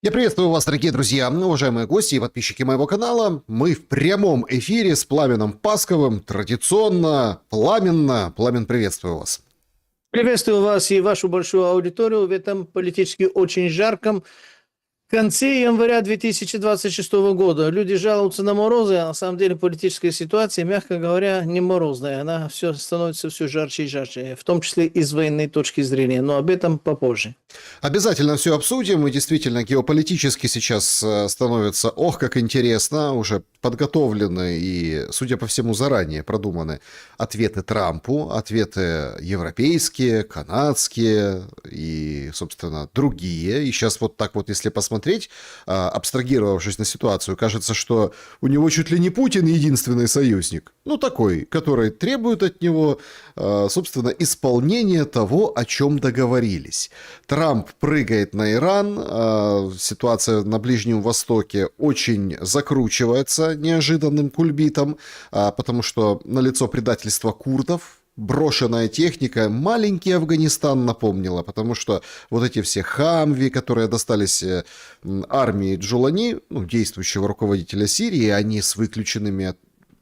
Я приветствую вас, дорогие друзья, уважаемые гости и подписчики моего канала. Мы в прямом эфире с Пламеном Пасковым, традиционно, пламенно. Пламен, приветствую вас. Приветствую вас и вашу большую аудиторию в этом политически очень жарком конце января 2026 года. Люди жалуются на морозы, а на самом деле политическая ситуация, мягко говоря, не морозная. Она все становится все жарче и жарче, в том числе и с военной точки зрения. Но об этом попозже. Обязательно все обсудим. И действительно, геополитически сейчас становится, ох, как интересно, уже подготовлены и, судя по всему, заранее продуманы ответы Трампу, ответы европейские, канадские и, собственно, другие. И сейчас вот так вот, если посмотреть, абстрагировавшись на ситуацию, кажется, что у него чуть ли не Путин единственный союзник. Ну, такой, который требует от него, собственно, исполнения того, о чем договорились. Трамп прыгает на Иран, ситуация на Ближнем Востоке очень закручивается неожиданным кульбитом, потому что налицо предательство курдов, брошенная техника, маленький Афганистан напомнила, потому что вот эти все хамви, которые достались армии Джулани, действующего руководителя Сирии, они с выключенными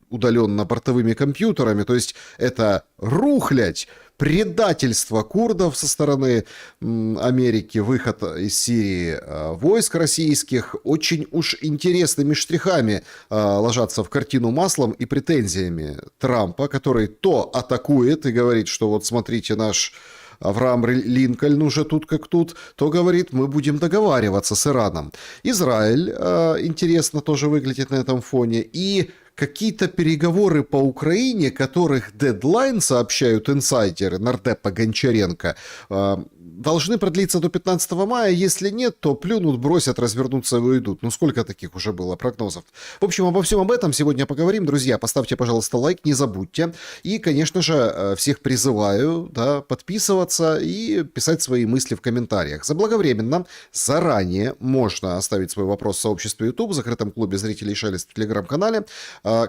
удаленно бортовыми компьютерами, то есть это рухлядь, предательство курдов со стороны Америки, выход из Сирии войск российских, очень уж интересными штрихами ложатся в картину маслом и претензиями Трампа, который то атакует и говорит, что вот смотрите, наш Авраам Линкольн уже тут как тут, то говорит, мы будем договариваться с Ираном. Израиль, интересно, тоже выглядит на этом фоне, и какие-то переговоры по Украине, которых дедлайн, сообщают инсайдеры нардепа Гончаренко, должны продлиться до 15 мая. Если нет, то плюнут, бросят, развернутся и уйдут. Ну, сколько таких уже было прогнозов? В общем, обо всем об этом сегодня поговорим. Друзья, поставьте, пожалуйста, лайк, не забудьте. И, конечно же, всех призываю подписываться и писать свои мысли в комментариях. Заблаговременно, заранее можно оставить свой вопрос в сообществе YouTube, в закрытом клубе зрителей Шелест в Телеграм-канале.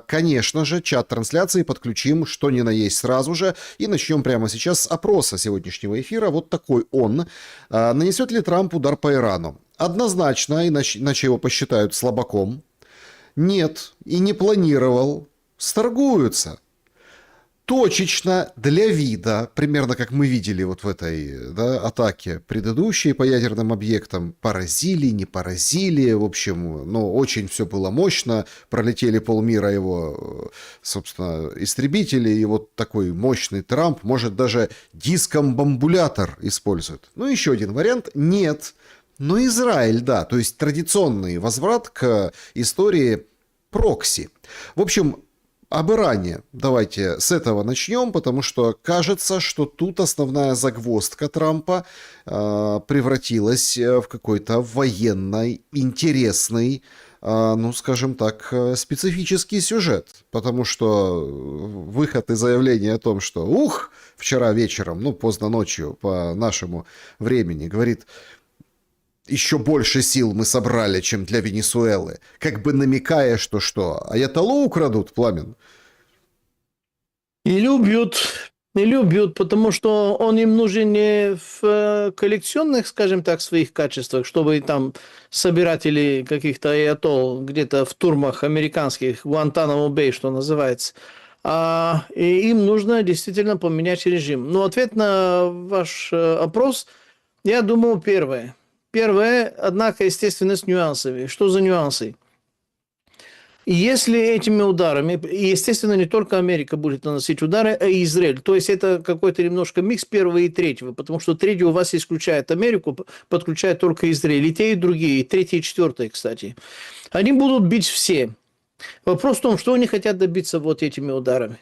Конечно же, чат трансляции подключим, что ни на есть сразу же. И начнем прямо сейчас с опроса сегодняшнего эфира. Вот такой он. Нанесет ли Трамп удар по Ирану? Однозначно, иначе его посчитают слабаком. Нет, и не планировал. Сторгуются. Точечно, для вида, примерно как мы видели вот в этой атаке предыдущей по ядерным объектам, поразили, не поразили, в общем, очень все было мощно, пролетели полмира его, собственно, истребители, и вот такой мощный Трамп, может, даже дискомбамбулятор использует. Еще один вариант – нет. Но Израиль, да, то есть традиционный возврат к истории прокси. В общем, об Иране давайте с этого начнем, потому что кажется, что тут основная загвоздка Трампа превратилась в какой-то военный, интересный, скажем так, специфический сюжет. Потому что выход и заявление о том, что вчера вечером, поздно ночью по нашему времени, говорит, еще больше сил мы собрали, чем для Венесуэлы. Как бы намекая, что аятоллу украдут, Пламен? Или убьют, потому что он им нужен не в коллекционных, скажем так, своих качествах, чтобы там собиратели каких-то аятолл где-то в турмах американских, Гуантанамо-Бэй, что называется, и им нужно действительно поменять режим. Но ответ на ваш опрос, я думаю, первое. Первое, однако, естественно, с нюансами. Что за нюансы? Если этими ударами, естественно, не только Америка будет наносить удары, а и Израиль. То есть это какой-то немножко микс первого и третьего, потому что третий у вас исключает Америку, подключает только Израиль. И те, и другие, и третий, и четвертый, кстати. Они будут бить все. Вопрос в том, что они хотят добиться вот этими ударами.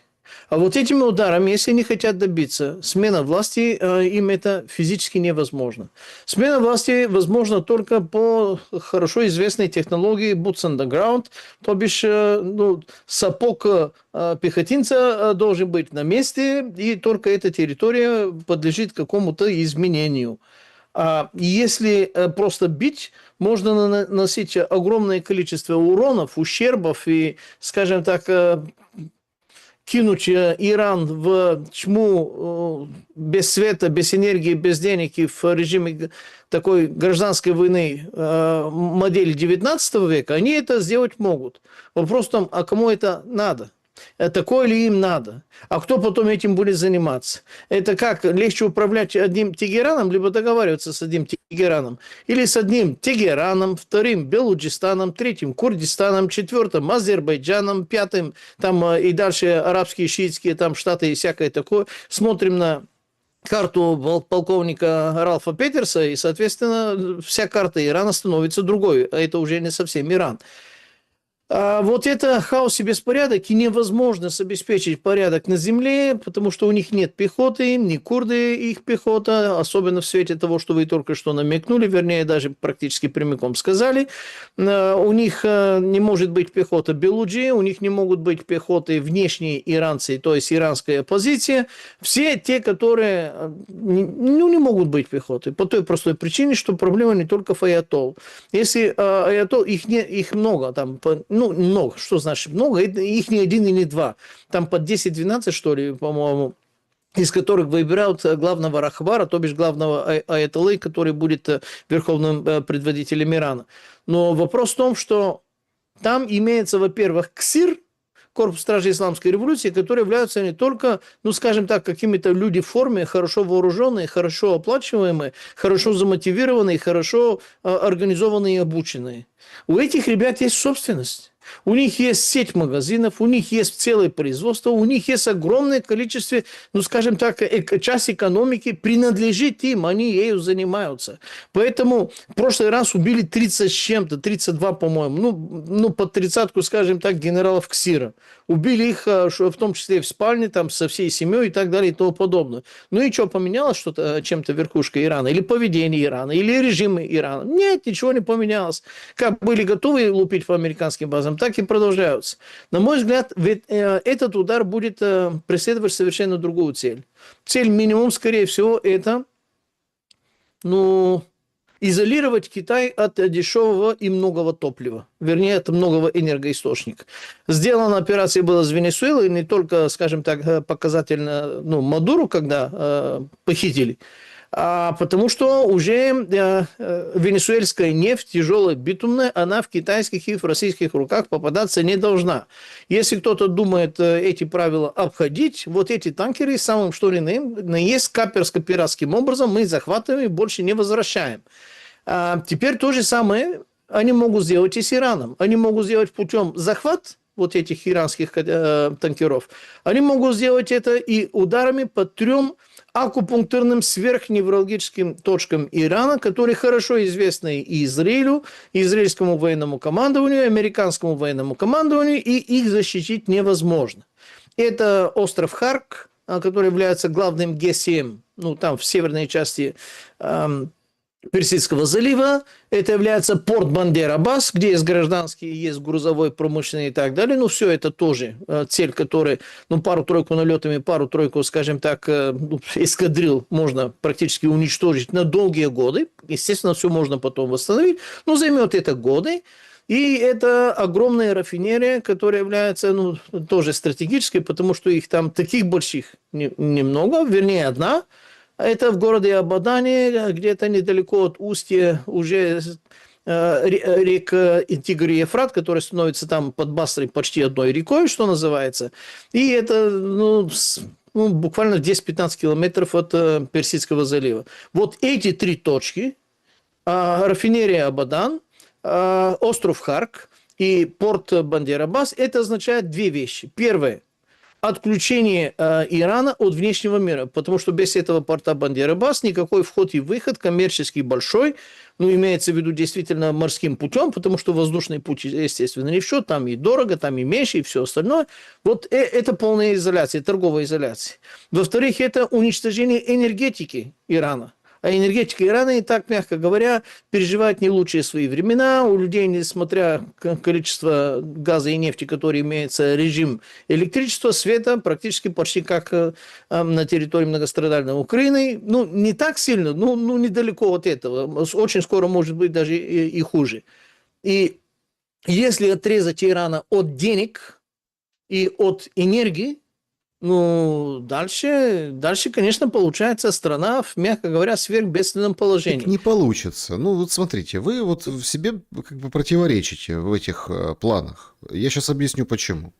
А вот этими ударами, если они хотят добиться смена власти, им это физически невозможно. Смена власти возможна только по хорошо известной технологии boots on the ground, то бишь сапог пехотинца должен быть на месте, и только эта территория подлежит какому-то изменению. А если просто бить, можно наносить огромное количество уронов, ущербов и, скажем так, кинуть Иран в тьму без света, без энергии, без денег и в режиме такой гражданской войны модели 19 века, они это сделать могут. Вопрос в том, а кому это надо? Такое ли им надо? А кто потом этим будет заниматься? Это как? Легче управлять одним Тегераном, либо договариваться с одним Тегераном? Или с одним Тегераном, вторым Белуджистаном, третьим Курдистаном, четвертым Азербайджаном, пятым там и дальше арабские, шиитские там штаты и всякое такое. Смотрим на карту полковника Ралфа Петерса, и, соответственно, вся карта Ирана становится другой. А это уже не совсем Иран. А вот это хаос и беспорядок, и невозможно обеспечить порядок на земле, потому что у них нет пехоты, ни курды их пехота, особенно в свете того, что вы только что намекнули, вернее, даже практически прямиком сказали. У них не может быть пехота Белуджи, у них не могут быть пехоты внешние иранцы, то есть иранская оппозиция. Все те, которые не могут быть пехотой, по той простой причине, что проблема не только в аятол. Если аятол, их много, там, много, что значит много, их не один и не два, там под 10-12, что ли, по-моему, из которых выбирают главного рахбара, то бишь главного аятоллы, который будет верховным предводителем Ирана. Но вопрос в том, что там имеется, во-первых, КСИР, Корпус стражей Исламской революции, которые являются не только, скажем так, какими-то люди в форме, хорошо вооруженные, хорошо оплачиваемые, хорошо замотивированные, хорошо организованные и обученные. У этих ребят есть собственность. У них есть сеть магазинов, у них есть целое производство, у них есть огромное количество, скажем так, часть экономики принадлежит им, они ею занимаются. Поэтому в прошлый раз убили 30 с чем-то, 32, по-моему, под 30-ку, скажем так, генералов КСИРа. Убили их в том числе в спальне, там, со всей семьей и так далее и тому подобное. Ну и что, поменялось что-то чем-то верхушка Ирана? Или поведение Ирана? Или режим Ирана? Нет, ничего не поменялось. Как были готовы лупить по американским базам, так и продолжаются. На мой взгляд, ведь этот удар будет преследовать совершенно другую цель. Цель минимум, скорее всего, это изолировать Китай от дешевого и многого топлива. Вернее, от многого энергоисточника. Сделана операция была с Венесуэлой, не только, скажем так, показательно Мадуру, когда похитили, а потому что уже венесуэльская нефть, тяжелая, битумная, она в китайских и в российских руках попадаться не должна. Если кто-то думает эти правила обходить, вот эти танкеры самым что ни на есть каперско-пиратским образом мы захватываем и больше не возвращаем. А теперь то же самое они могут сделать и с Ираном. Они могут сделать путем захват вот этих иранских танкеров. Они могут сделать это и ударами по 3 акупунктурным сверхневралгическим точкам Ирана, которые хорошо известны и Израилю, и израильскому военному командованию, и американскому военному командованию, и их защитить невозможно. Это остров Харк, который является главным Г-7, там в северной части Персидского залива. Это является порт Бандер-Аббас, где есть гражданский, есть грузовой, промышленный и так далее. Все это тоже цель, которая, пару-тройку налетами, пару-тройку, скажем так, эскадрил можно практически уничтожить на долгие годы. Естественно, все можно потом восстановить, но займет это годы. И это огромная рафинерия, которая является тоже стратегической, потому что их там таких больших немного, вернее, одна. Это в городе Абадане, где-то недалеко от устья уже рек Тигр и Ефрат, которые становятся там под Басрой почти одной рекой, что называется. И это буквально 10-15 километров от Персидского залива. Вот эти 3 точки, рафинерия Абадан, остров Харк и порт Бандер-Аббас, это означает 2 вещи. Первое – отключение Ирана от внешнего мира, потому что без этого порта Бандер-Аббас никакой вход и выход коммерческий большой, имеется в виду действительно морским путем, потому что воздушный путь, естественно, не в счет, там и дорого, там и меньше, и все остальное. Вот это полная изоляция, торговая изоляция. Во-вторых, это уничтожение энергетики Ирана. А энергетика Ирана и так, мягко говоря, переживает не лучшие свои времена. У людей, несмотря на количество газа и нефти, который имеется, режим электричества, света, практически почти как на территории многострадальной Украины. Не так сильно, недалеко от этого. Очень скоро может быть даже и хуже. И если отрезать Ирана от денег и от энергии, Ну, дальше, конечно, получается страна, мягко говоря, в сверхбедственном Так положении. не получится. Ну, вот смотрите, вы вот в себе как бы противоречите в этих планах. Я сейчас объясню, почему.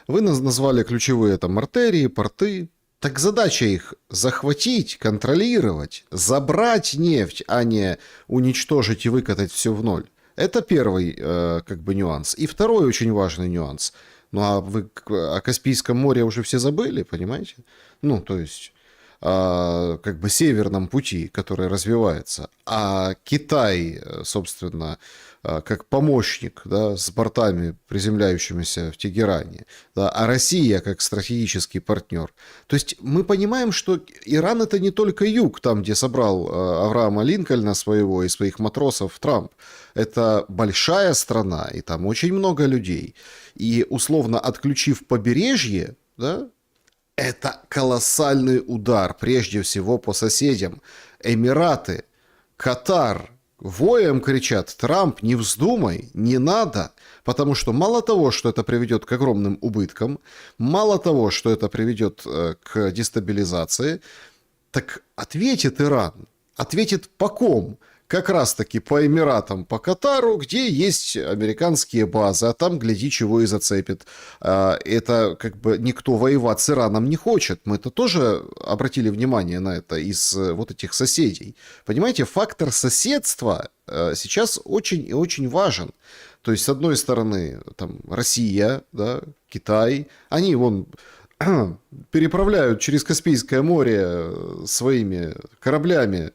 Вы назвали ключевые там артерии, порты. Так задача их захватить, контролировать, забрать нефть, а не уничтожить и выкатать все в ноль. Это первый как бы нюанс. И второй очень важный нюанс. Ну а вы о Каспийском море уже все забыли, понимаете? Ну, то есть как бы северном пути, который развивается, а Китай, собственно, как помощник, да, с бортами, приземляющимися в Тегеране, да, а Россия как стратегический партнер. То есть мы понимаем, что Иран это не только юг, там, где собрал Авраама Линкольна своего и своих матросов Трамп. Это большая страна, и там очень много людей. И условно отключив побережье, да, это колоссальный удар, прежде всего по соседям. Эмираты, Катар воем кричат: Трамп, не вздумай, не надо. Потому что мало того, что это приведет к огромным убыткам, мало того, что это приведет к дестабилизации, так ответит Иран. Ответит по ком? Как раз-таки по Эмиратам, по Катару, где есть американские базы, а там, гляди, чего и зацепит. Это как бы никто воевать с Ираном не хочет. Мы это тоже обратили внимание на это из вот этих соседей. Понимаете, фактор соседства сейчас очень и очень важен. То есть, с одной стороны, там, Россия, да, Китай, они вон переправляют через Каспийское море своими кораблями,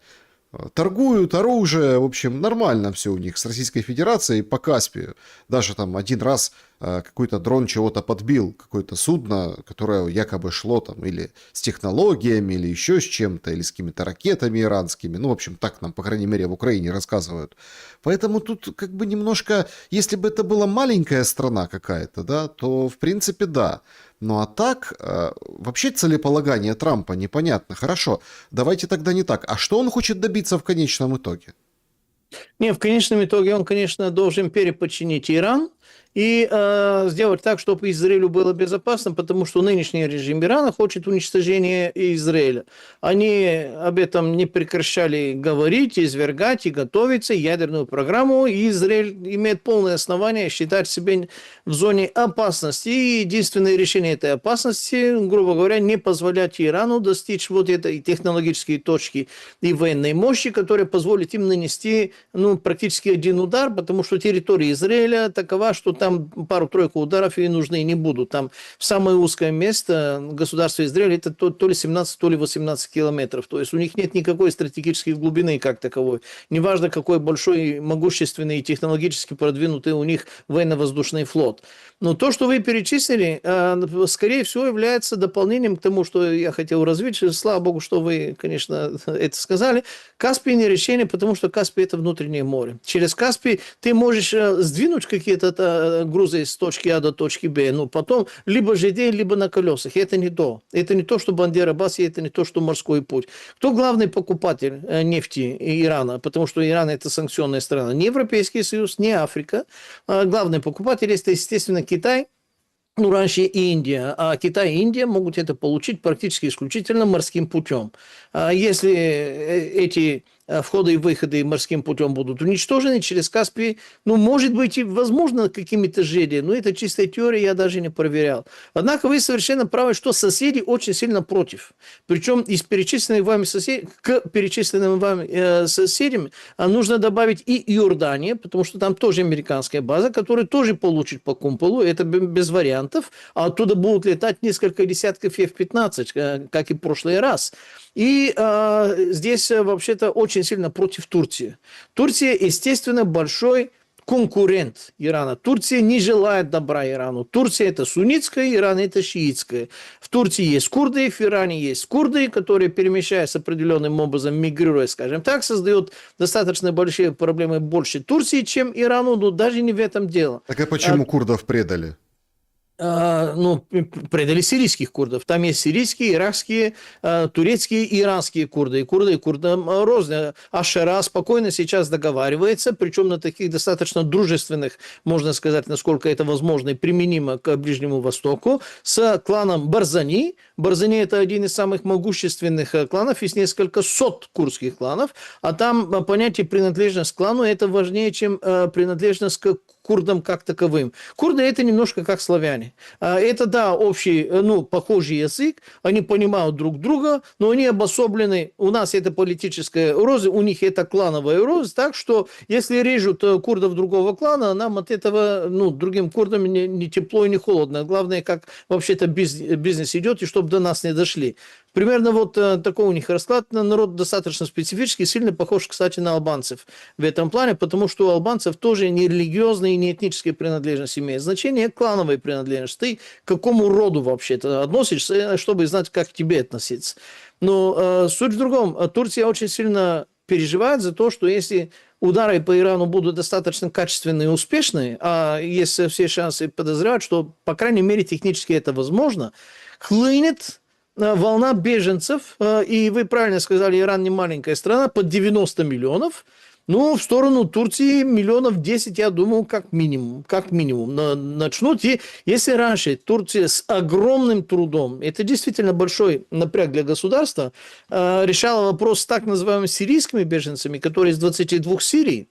торгуют оружие, в общем, нормально все у них с Российской Федерацией по Каспию. Даже там один раз какой-то дрон чего-то подбил, какое-то судно, которое якобы шло там или с технологиями, или еще с чем-то, или с какими-то ракетами иранскими. Ну, в общем, так нам, по крайней мере, в Украине рассказывают. Поэтому тут как бы немножко, если бы это была маленькая страна какая-то, да, то в принципе да. Ну а так, вообще целеполагание Трампа непонятно. Хорошо, давайте тогда не так. А что он хочет добиться в конечном итоге? Не, в конечном итоге он, конечно, должен переподчинить Иран и сделать так, чтобы Израилю было безопасно, потому что нынешний режим Ирана хочет уничтожения Израиля. Они об этом не прекращали говорить, извергать и готовиться, ядерную программу, и Израиль имеет полное основание считать себя в зоне опасности. И единственное решение этой опасности, грубо говоря, не позволять Ирану достичь вот этой технологической точки и военной мощи, которая позволит им нанести практически один удар, потому что территория Израиля такова, что там пару-тройку ударов и нужны не будут. Там самое узкое место государства Израиль это то ли 17, то ли 18 километров. То есть у них нет никакой стратегической глубины как таковой. Неважно, какой большой, могущественный и технологически продвинутый у них военно-воздушный флот. Но то, что вы перечислили, скорее всего, является дополнением к тому, что я хотел развить. Слава богу, что вы, конечно, это сказали. Каспий не решение, потому что Каспий – это внутреннее море. Через Каспий ты можешь сдвинуть какие-то грузы с точки А до точки Б, но потом либо ЖД, либо на колесах. Это не то. Это не то, что Бандера-Баси, это не то, что морской путь. Кто главный покупатель нефти Ирана? Потому что Иран – это санкционная страна. Не Европейский Союз, не Африка. Главный покупатель – это, естественно, Китай. Раньше и Индия, а Китай и Индия могут это получить практически исключительно морским путем. Если эти входы и выходы морским путем будут уничтожены через Каспий, может быть и возможно какими-то жили, но это чистая теория, я даже не проверял. Однако вы совершенно правы, что соседи очень сильно против. Причем из перечисленных вами к перечисленным вами соседям нужно добавить и Иордания, потому что там тоже американская база, которая тоже получит по кумполу, это без вариантов, а оттуда будут летать несколько десятков F-15, как и в прошлый раз. И здесь вообще-то очень сильно против Турции. Турция, естественно, большой конкурент Ирана. Турция не желает добра Ирану. Турция – это суннитская, Иран – это шиитская. В Турции есть курды, в Иране есть курды, которые, перемещаясь определенным образом, мигрируя, скажем так, создают достаточно большие проблемы больше Турции, чем Ирану, но даже не в этом дело. Так а почему курдов предали? ну, предали сирийских курдов. Там есть сирийские, иракские, турецкие и иранские курды. И курдам розные. Ашера спокойно сейчас договаривается, причем на таких достаточно дружественных, можно сказать, насколько это возможно и применимо к Ближнему Востоку, с кланом Барзани. Барзани – это один из самых могущественных кланов, есть несколько сот курдских кланов, а там понятие принадлежность к клану – это важнее, чем принадлежность к курдам как таковым. Курды – это немножко как славяне. Это, да, общий, ну, похожий язык, они понимают друг друга, но они обособлены. У нас это политическая угроза, у них это клановая угроза, так что если режут курдов другого клана, нам от этого, ну, другим курдам не тепло и не холодно. Главное, как вообще-то бизнес идет, и чтобы до нас не дошли. Примерно вот такой у них расклад. Народ достаточно специфический, сильно похож, кстати, на албанцев в этом плане, потому что у албанцев тоже не религиозная и не этническая принадлежность имеет значение, клановая принадлежность. Ты к какому роду вообще-то относишься, чтобы знать, как к тебе относиться. Но суть в другом. Турция очень сильно переживает за то, что если удары по Ирану будут достаточно качественные и успешные, а есть все шансы подозревать, что, по крайней мере, технически это возможно, хлынет волна беженцев, и вы правильно сказали, Иран не маленькая страна, под 90 миллионов, ну, в сторону Турции миллионов 10, я думаю, как минимум, начнут. И если раньше Турция с огромным трудом, это действительно большой напряг для государства, решала вопрос с так называемыми сирийскими беженцами, которые из 22 Сирий,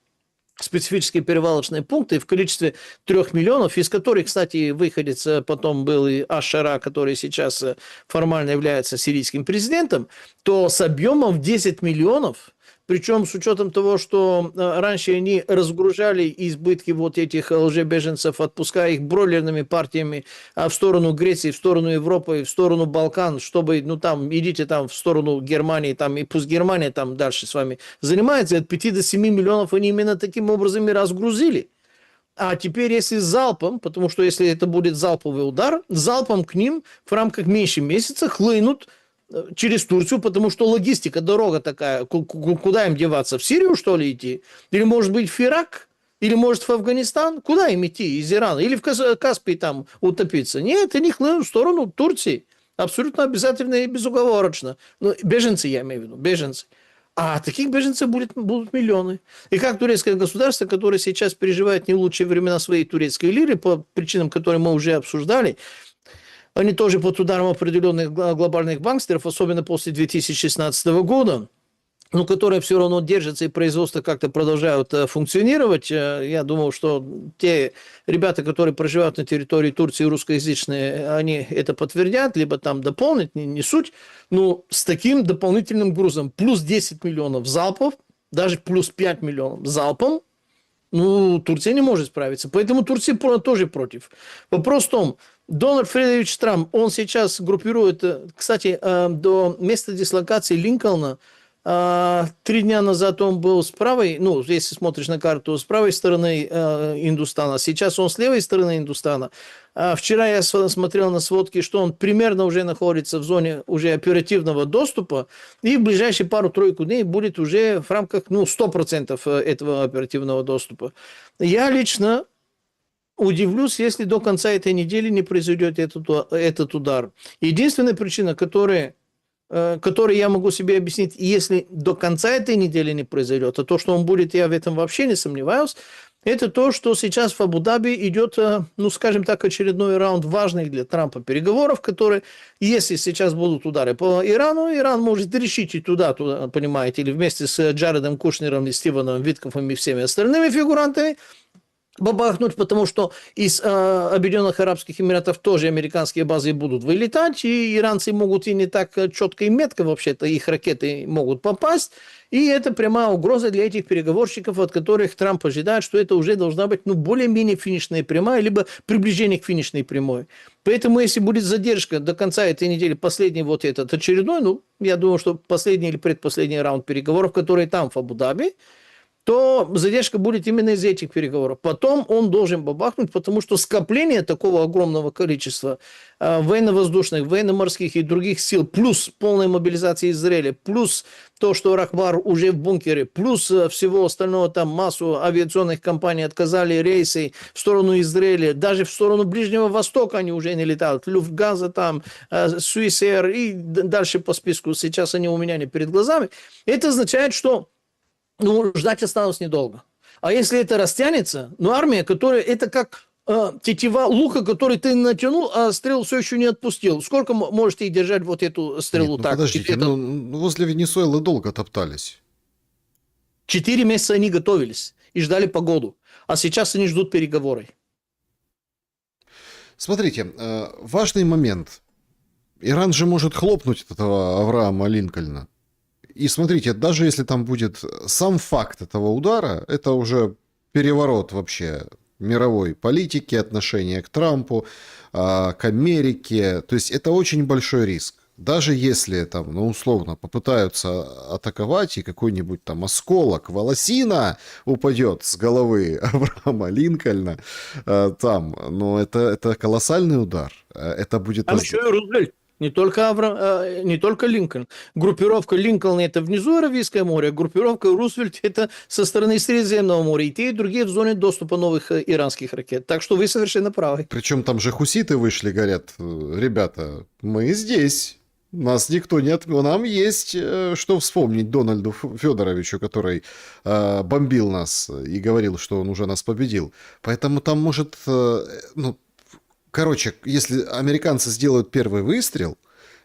специфические перевалочные пункты в количестве 3 миллионов, из которых, кстати, выходец потом был и Аш-Шара, который сейчас формально является сирийским президентом, то с объемом в 10 миллионов, причем с учетом того, что раньше они разгружали избытки вот этих лжебеженцев, отпуская их бройлерными партиями в сторону Греции, в сторону Европы, в сторону Балкан, чтобы, ну там, идите там в сторону Германии, там, и пусть Германия там дальше с вами занимается, от 5 до 7 миллионов они именно таким образом и разгрузили. А теперь, если залпом, потому что если это будет залповый удар, залпом к ним в рамках меньше месяца хлынут через Турцию, потому что логистика, дорога такая, куда им деваться? В Сирию, что ли, идти? Или, может быть, в Ирак? Или, может, в Афганистан? Куда им идти из Ирана? Или в Каспий там утопиться? Нет, они хлынут в сторону Турции. Абсолютно обязательно и безоговорочно. Ну, беженцы, я имею в виду, беженцы. А таких беженцев будут миллионы. И как турецкое государство, которое сейчас переживает не лучшие времена своей турецкой лиры, по причинам, которые мы уже обсуждали, они тоже под ударом определенных глобальных банкстеров, особенно после 2016 года, но которые все равно держатся и производство как-то продолжают функционировать. Я думал, что те ребята, которые проживают на территории Турции, русскоязычные, они это подтвердят, либо там дополнят, не суть. Но с таким дополнительным грузом, плюс 10 миллионов залпов, даже плюс 5 миллионов залпом, ну, Турция не может справиться. Поэтому Турция тоже против. Вопрос в том, Дональд Фредерович Трамп, он сейчас группирует, кстати, до места дислокации Линкольна, 3 дня назад он был с правой, ну, если смотришь на карту, с правой стороны Индустана, сейчас он с левой стороны Индустана. Вчера я смотрел на сводки, что он примерно уже находится в зоне уже оперативного доступа, и в ближайшие пару-тройку дней будет уже в рамках, ну, 100% этого оперативного доступа. Я лично удивлюсь, если до конца этой недели не произойдет этот удар. Единственная причина, которую я могу себе объяснить, если до конца этой недели не произойдет, а то, что он будет, я в этом вообще не сомневаюсь, это то, что сейчас в Абу-Даби идет, ну, скажем так, очередной раунд важных для Трампа переговоров, которые, если сейчас будут удары по Ирану, Иран может решить и туда, понимаете, или вместе с Джаредом Кушнером и Стивеном Виткофом и всеми остальными фигурантами, бабахнуть, потому что из Объединенных Арабских Эмиратов тоже американские базы будут вылетать, и иранцы могут и не так четко и метко вообще-то, их ракеты могут попасть, и это прямая угроза для этих переговорщиков, от которых Трамп ожидает, что это уже должна быть, ну, более-менее финишная прямая, либо приближение к финишной прямой. Поэтому, если будет задержка до конца этой недели, последний вот этот очередной, ну, я думаю, что последний или предпоследний раунд переговоров, которые там в Абу-Даби, то задержка будет именно из этих переговоров. Потом он должен бабахнуть, потому что скопление такого огромного количества военно-воздушных, военно-морских и других сил, плюс полная мобилизация Израиля, плюс то, что Рахбар уже в бункере, плюс всего остального, там массу авиационных компаний отказали рейсы в сторону Израиля, даже в сторону Ближнего Востока они уже не летают, Люфтганза там, Суисер и дальше по списку, сейчас они у меня не перед глазами. Это означает, что ждать осталось недолго. А если это растянется, армия, которая, это как тетива лука, который ты натянул, а стрелу все еще не отпустил. Сколько можете держать вот эту стрелу? Нет, так? подождите, возле Венесуэлы долго топтались. 4 месяца они готовились и ждали погоду. А сейчас они ждут переговоры. Смотрите, важный момент. Иран же может хлопнуть этого Авраама Линкольна. И смотрите, даже если там будет сам факт этого удара, это уже переворот вообще мировой политики, отношения к Трампу, к Америке. То есть это очень большой риск. Даже если там, условно, попытаются атаковать, и какой-нибудь там осколок, волосина упадет с головы Авраама Линкольна, там, это колоссальный удар. Это будет... Там еще и Рузвельт. Не только Линкольн. Группировка Линкольна это внизу Аравийское море, а группировка Рузвельт это со стороны Средиземного моря. И те, и другие в зоне доступа новых иранских ракет. Так что вы совершенно правы. Причем там же хуситы вышли, говорят, ребята, мы здесь. Нас никто не отменил. Нам есть что вспомнить Дональду Федоровичу, который бомбил нас и говорил, что он уже нас победил. Поэтому там может... Короче, если американцы сделают первый выстрел,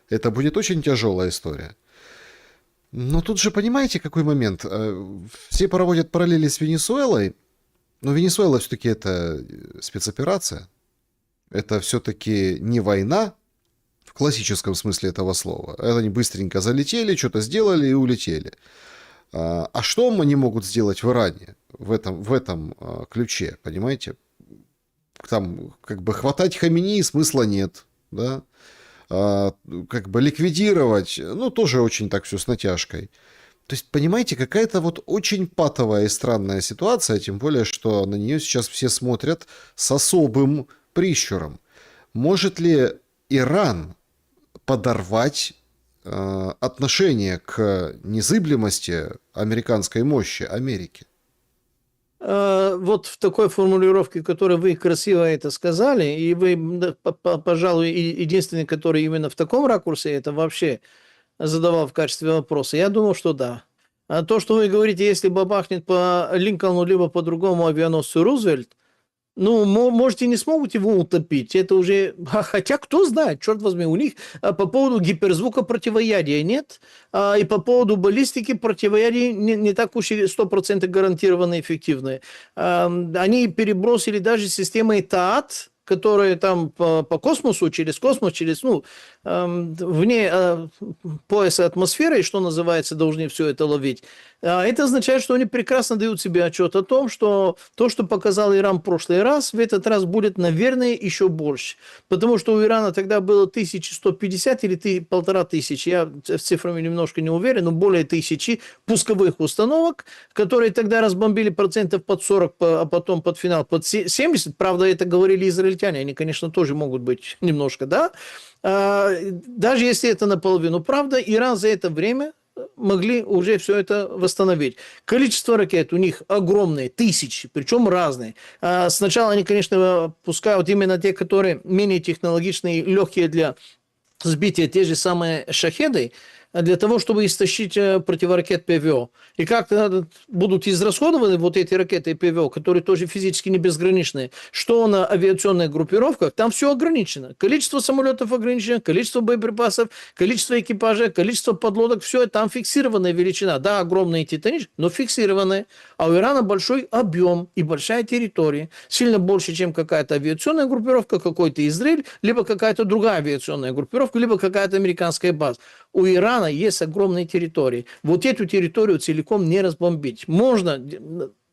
это будет очень тяжелая история. Но тут же понимаете, какой момент? Все проводят параллели с Венесуэлой, но Венесуэла все-таки это спецоперация. Это все-таки не война в классическом смысле этого слова. Это они быстренько залетели, что-то сделали и улетели. А что они могут сделать в Иране в этом ключе, понимаете? Там как бы хватать Хаминеи смысла нет, да, как бы ликвидировать, тоже очень так все с натяжкой. То есть, понимаете, какая-то вот очень патовая и странная ситуация, тем более, что на нее сейчас все смотрят с особым прищуром. Может ли Иран подорвать отношение к незыблемости американской мощи Америки? Вот в такой формулировке, которой вы красиво это сказали, и вы, пожалуй, единственный, который именно в таком ракурсе это вообще задавал в качестве вопроса, я думал, что да. А то, что вы говорите, если бабахнет по Линкольну, либо по другому авианосцу Рузвельт, можете, не смогут его утопить. Это уже... Хотя, кто знает, черт возьми, у них по поводу гиперзвука противоядия нет, и по поводу баллистики противоядия не так уж и 100% гарантированно эффективные. Они перебросили даже системой ТААТ, которые там по космосу, через космос, через, вне пояса атмосферы, что называется, должны все это ловить. Это означает, что они прекрасно дают себе отчет о том, что то, что показал Иран в прошлый раз, в этот раз будет, наверное, еще больше. Потому что у Ирана тогда было 1150 или 1500, я с цифрами немножко не уверен, но более 1000 пусковых установок, которые тогда разбомбили процентов под 40, а потом под финал под 70. Правда, это говорили израильтяне, они, конечно, тоже могут быть немножко, да. Даже если это наполовину правда, Иран за это время могли уже все это восстановить. Количество ракет у них огромное, тысячи, причем разные. Сначала они, конечно, пускают именно те, которые менее технологичные, легкие для сбития, те же самые шахеды, для того, чтобы истощить противоракет ПВО. И как будут израсходованы вот эти ракеты ПВО, которые тоже физически не безграничные, что на авиационных группировках, там все ограничено. Количество самолетов ограничено, количество боеприпасов, количество экипажа, количество подлодок, все это там фиксированная величина. Да, огромные титанические, но фиксированные. А у Ирана большой объем и большая территория. Сильно больше, чем какая-то авиационная группировка, какой-то Израиль, либо какая-то другая авиационная группировка, либо какая-то американская база. У Ирана есть огромные территории. Вот эту территорию целиком не разбомбить. Можно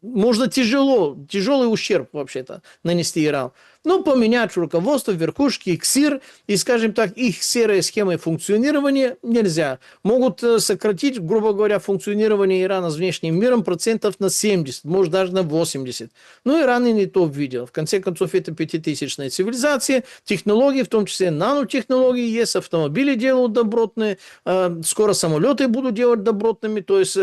можно тяжелый ущерб вообще-то нанести Ирану. Ну, поменять руководство, верхушки, КСИР, и, скажем так, их серые схемы функционирования нельзя. Могут сократить, грубо говоря, функционирование Ирана с внешним миром процентов на 70, может даже на 80. Но Иран и не то видел. В конце концов, это пятитысячная цивилизация, технологии, в том числе нанотехнологии есть, автомобили делают добротные, скоро самолеты будут делать добротными, то есть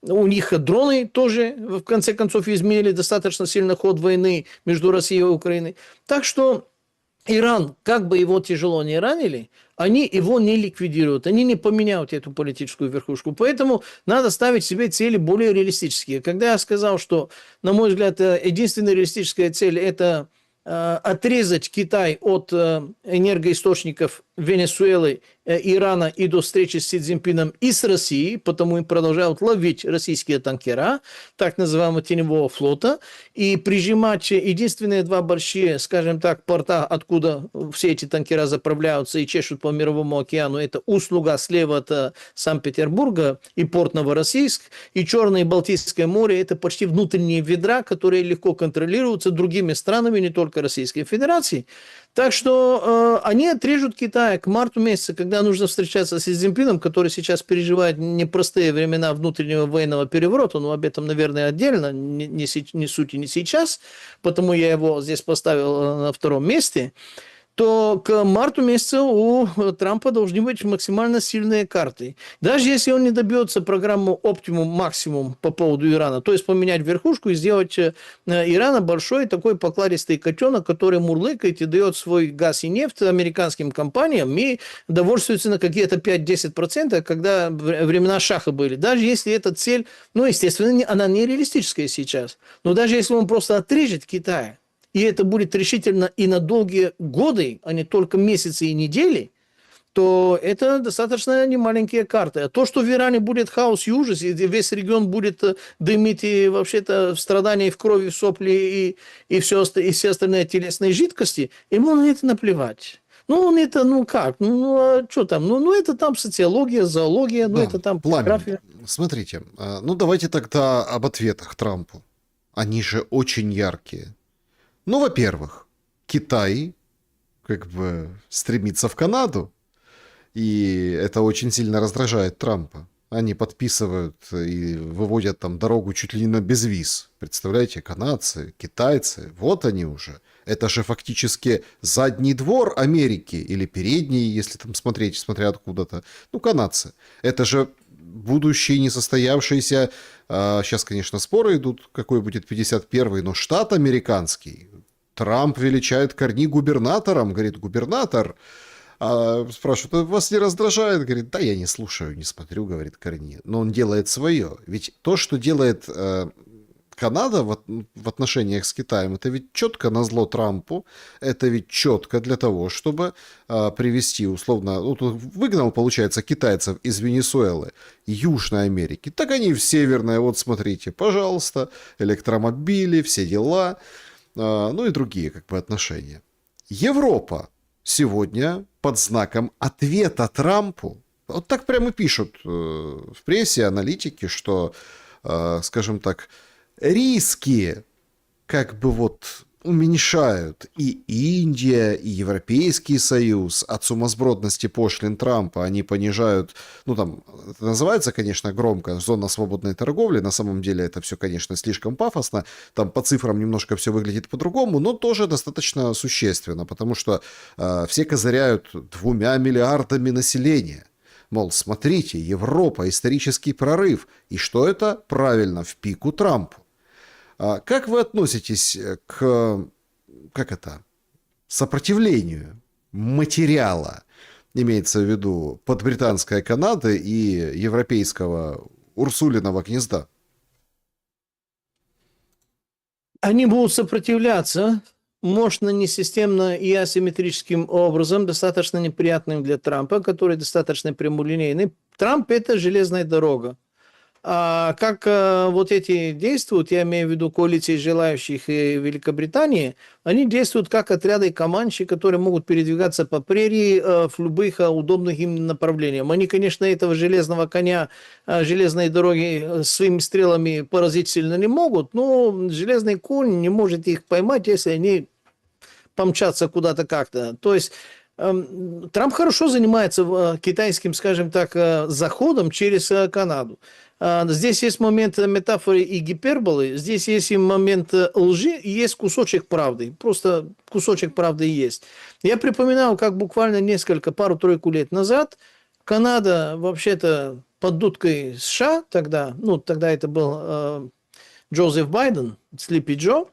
у них дроны тоже, в конце концов, изменили достаточно сильно ход войны между Россией и Украиной. Так что Иран, как бы его тяжело не ранили, они его не ликвидируют, они не поменяют эту политическую верхушку. Поэтому надо ставить себе цели более реалистические. Когда я сказал, что, на мой взгляд, единственная реалистическая цель – это отрезать Китай от энергоисточников Венесуэлы, Ирана и до встречи с Си Цзиньпином и с Россией, потому им продолжают ловить российские танкера, так называемого теневого флота, и прижимать единственные два большие, скажем так, порта, откуда все эти танкера заправляются и чешут по Мировому океану, это услуга слева от Санкт-Петербурга и порт Новороссийск, и Черное и Балтийское море, это почти внутренние ведра, которые легко контролируются другими странами, не только Российской Федерацией. Так что они отрежут Китай к марту месяца, когда нужно встречаться с Си Цзиньпином, который сейчас переживает непростые времена внутреннего военного переворота, но об этом, наверное, отдельно, не суть и не сейчас, потому я его здесь поставил на втором месте, то к марту месяца у Трампа должны быть максимально сильные карты. Даже если он не добьется программу оптимум-максимум по поводу Ирана, то есть поменять верхушку и сделать Ирана большой такой покладистый котенок, который мурлыкает и дает свой газ и нефть американским компаниям и довольствуется на какие-то 5-10%, когда времена Шаха были. Даже если эта цель, ну, естественно, она нереалистическая сейчас, но даже если он просто отрежет Китай, и это будет решительно и на долгие годы, а не только месяцы и недели, то это достаточно немаленькие карты. А то, что в Иране будет хаос и ужас, и весь регион будет дымить и вообще-то в страдании, в крови, в сопли и все остальные телесные жидкости, ему на это наплевать. Ну, это, ну как, а что там? Ну, это там социология, зоология, ну, Да, это там Пламен, география. смотрите, ну давайте тогда об ответах Трампу. Они же очень яркие. Ну, во-первых, Китай как бы стремится в Канаду, и это очень сильно раздражает Трампа. Они подписывают и выводят там дорогу чуть ли не на безвиз. Представляете, канадцы, китайцы, вот они уже. Это же фактически задний двор Америки, или передний, если там смотреть, смотря откуда-то. Ну, канадцы. Это же будущий несостоявшийся, сейчас, конечно, споры идут, какой будет 51-й, но штат американский. Трамп величает Корни губернатором, говорит, губернатор. Спрашивают, вас не раздражает? Говорит, да, я не слушаю, не смотрю, говорит Корни. Но он делает свое. Ведь то, что делает Канада в отношениях с Китаем, это ведь четко назло Трампу, это ведь четко для того, чтобы привести, условно, выгнал, получается, китайцев из Венесуэлы, Южной Америки. Так они в Северной, вот смотрите, пожалуйста, электромобили, все дела, ну и другие как бы отношения. Европа сегодня под знаком ответа Трампу, вот так прямо пишут в прессе аналитики, что, скажем так, риски как бы вот уменьшают и Индия, и Европейский Союз от сумасбродности пошлин Трампа. Они понижают, ну там, это называется, конечно, громко, зона свободной торговли. На самом деле это все, конечно, слишком пафосно. Там по цифрам немножко все выглядит по-другому, но тоже достаточно существенно, потому что все козыряют 2 миллиардами населения. Мол, смотрите, Европа, исторический прорыв. И что это? Правильно, в пику Трампу. Как вы относитесь к сопротивлению материала, имеется в виду подбританской Канады и европейского Урсулиного гнезда? Они будут сопротивляться, мощно, несистемно и асимметрическим образом, достаточно неприятным для Трампа, который достаточно прямолинейный. Трамп – это железная дорога. А как вот эти действуют, я имею в виду коалиции желающих и Великобритании, они действуют как отряды команчи, которые могут передвигаться по прерии в любых удобных им направлениях. Они, конечно, этого железного коня, железной дороги своими стрелами поразить сильно не могут, но железный конь не может их поймать, если они помчаться куда-то как-то. То есть Трамп хорошо занимается китайским, скажем так, заходом через Канаду. Здесь есть момент метафоры и гиперболы, здесь есть и момент лжи, и есть кусочек правды. Просто кусочек правды есть. Я припоминал, как буквально пару-тройку лет назад Канада, вообще-то, под дудкой США тогда, ну, тогда это был Джозеф Байден, Слипи Джо,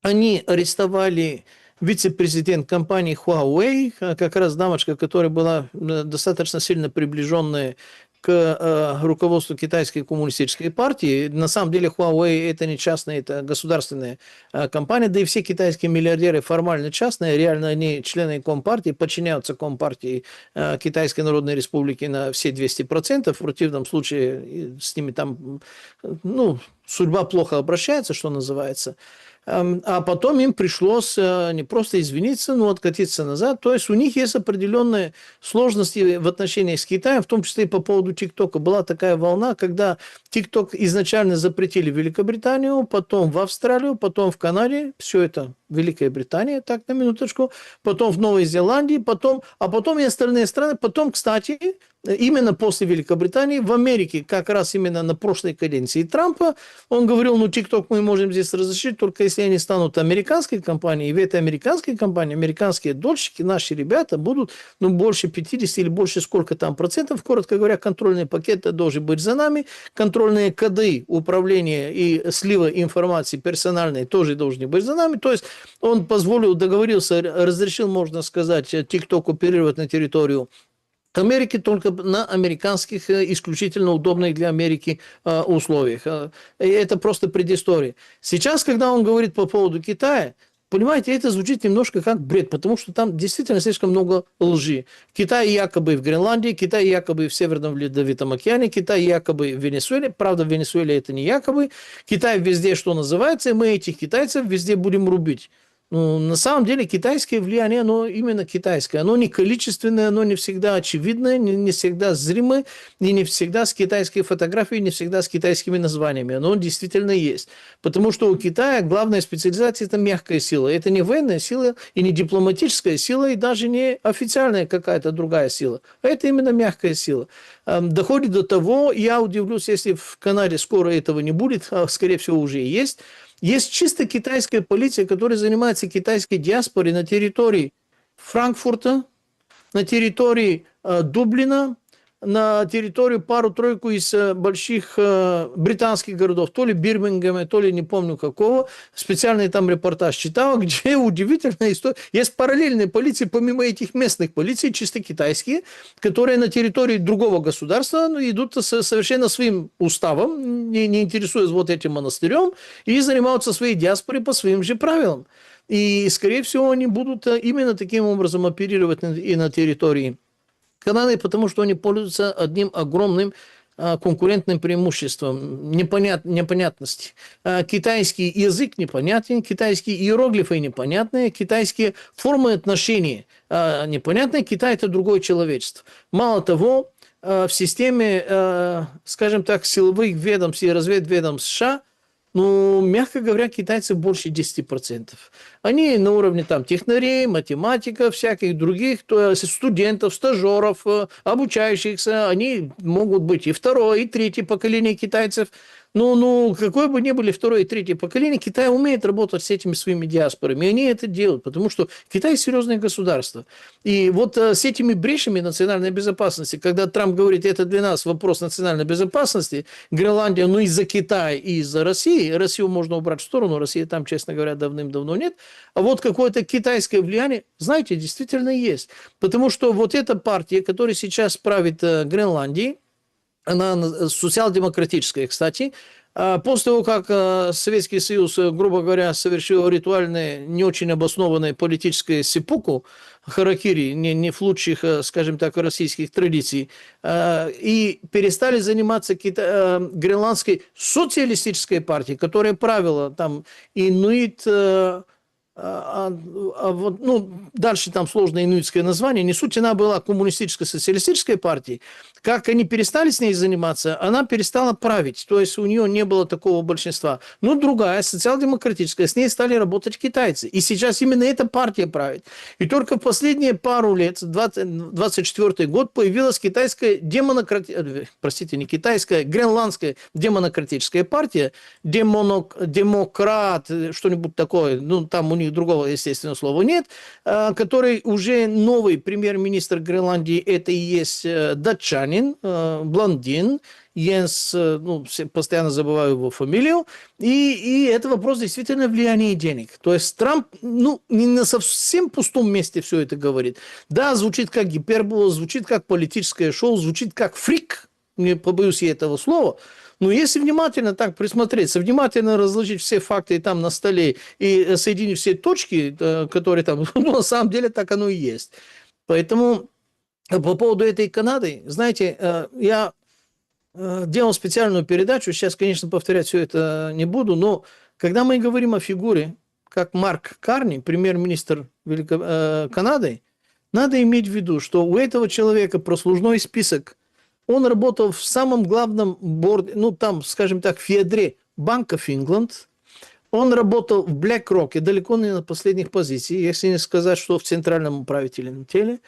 они арестовали вице-президент компании Huawei, как раз дамочка, которая была достаточно сильно приближенная к руководству китайской коммунистической партии. На самом деле Huawei это не частная, это государственная компания, да и все китайские миллиардеры формально частные, реально они члены Компартии, подчиняются Компартии Китайской Народной Республики на все 200%, в противном случае с ними там, ну, судьба плохо обращается, что называется. А потом им пришлось не просто извиниться, но откатиться назад. То есть у них есть определенные сложности в отношениях с Китаем, в том числе и по поводу ТикТока. Была такая волна, когда ТикТок изначально запретили в Великобританию, потом в Австралию, потом в Канаде. Все это Великая Британия, так, на минуточку. Потом в Новой Зеландии, потом и остальные страны. Потом, кстати, именно после Великобритании в Америке, как раз именно на прошлой каденции Трампа, он говорил, ну, TikTok мы можем здесь разрешить, только если они станут американской компанией, и в этой американской компании американские дольщики, наши ребята будут, ну, больше 50 или больше сколько там процентов, коротко говоря, контрольный пакет должен быть за нами, контрольные коды управления и слива информации персональной тоже должны быть за нами, то есть он позволил, договорился, разрешил, можно сказать, TikTok оперировать на территорию Америки только на американских, исключительно удобных для Америки условиях. Это просто предыстория. Сейчас, когда он говорит по поводу Китая, понимаете, это звучит немножко как бред, потому что там действительно слишком много лжи. Китай якобы в Гренландии, Китай якобы в Северном Ледовитом океане, Китай якобы в Венесуэле. Правда, в Венесуэле это не якобы. Китай везде, что называется, и мы этих китайцев везде будем рубить. Ну, на самом деле китайское влияние, оно именно китайское. Оно не количественное, оно не всегда очевидное, не всегда зримое, и не всегда с китайской фотографией, не всегда с китайскими названиями. Оно действительно есть. Потому что у Китая главная специализация – это мягкая сила. Это не военная сила, и не дипломатическая сила, и даже не официальная какая-то другая сила. А это именно мягкая сила. Доходит до того, я удивлюсь, если в Канаде скоро этого не будет, а скорее всего уже есть. Есть чисто китайская полиция, которая занимается китайской диаспорой на территории Франкфурта, на территории Дублина, на территории пару-тройку из больших британских городов, то ли Бирмингема, то ли не помню какого. Специальный там репортаж читал, где удивительная история. Есть параллельные полиции, помимо этих местных полиций, чисто китайские, которые на территории другого государства идут совершенно своим уставом, не интересуясь вот этим монастырем, и занимаются своей диаспорой по своим же правилам. И, скорее всего, они будут именно таким образом оперировать и на территории Канады, потому что они пользуются одним огромным конкурентным преимуществом непонятности. Китайский язык непонятен, китайские иероглифы непонятные, китайские формы отношений непонятные. Китай – это другое человечество. Мало того, в системе, скажем так, силовых ведомств и разведведомств США, ну, мягко говоря, китайцев больше 10%. Они на уровне там технарей, математиков, всяких других, то есть студентов, стажеров, обучающихся, они могут быть и второе, и третье поколение китайцев. Ну, какое бы ни были второе и третье поколение, Китай умеет работать с этими своими диаспорами, и они это делают, потому что Китай – серьезное государство. И вот с этими брешами национальной безопасности, когда Трамп говорит, это для нас вопрос национальной безопасности, Гренландия, ну, из-за Китая и из-за России, Россию можно убрать в сторону, России там, честно говоря, давным-давно нет, а вот какое-то китайское влияние, знаете, действительно есть. Потому что вот эта партия, которая сейчас правит Гренландией, она социал-демократическая, кстати, После того, как Советский Союз, грубо говоря, совершил ритуальное, не очень обоснованное политическое сеппуку, харакири, не в лучших, скажем так, российских традиций, и перестали заниматься гренландской социалистической партией, которая правила там инуит, вот, ну, дальше там сложное инуитское название, не суть, она была коммунистической социалистической партией. Как они перестали с ней заниматься, она перестала править, то есть у нее не было такого большинства. Но другая, социал-демократическая, с ней стали работать китайцы. И сейчас именно эта партия правит. И только в последние пару лет, 24 год, появилась китайская простите, не китайская, гренландская демократическая партия, демократ, что-нибудь такое, ну, там у них другого, естественно, слова нет, который уже новый премьер-министр Гренландии, это и есть датчанин, блондин, Йенс, ну, постоянно забываю его фамилию, и это вопрос действительно влияния денег. То есть Трамп, ну, не на совсем пустом месте все это говорит. Да, звучит как гипербола, звучит как политическое шоу, звучит как фрик, не побоюсь я этого слова. Но если внимательно так присмотреться, внимательно разложить все факты там на столе и соединить все точки, которые там, ну, на самом деле так оно и есть. Поэтому по поводу этой Канады, знаете, я делал специальную передачу, сейчас, конечно, повторять все это не буду, но когда мы говорим о фигуре, как Марк Карни, премьер-министр Канады, надо иметь в виду, что у этого человека прослужной список. Он работал в самом главном борде, ну, там, скажем так, в ядре Bank of England. Он работал в BlackRock, и далеко не на последних позициях, если не сказать, что в центральном управительном теле.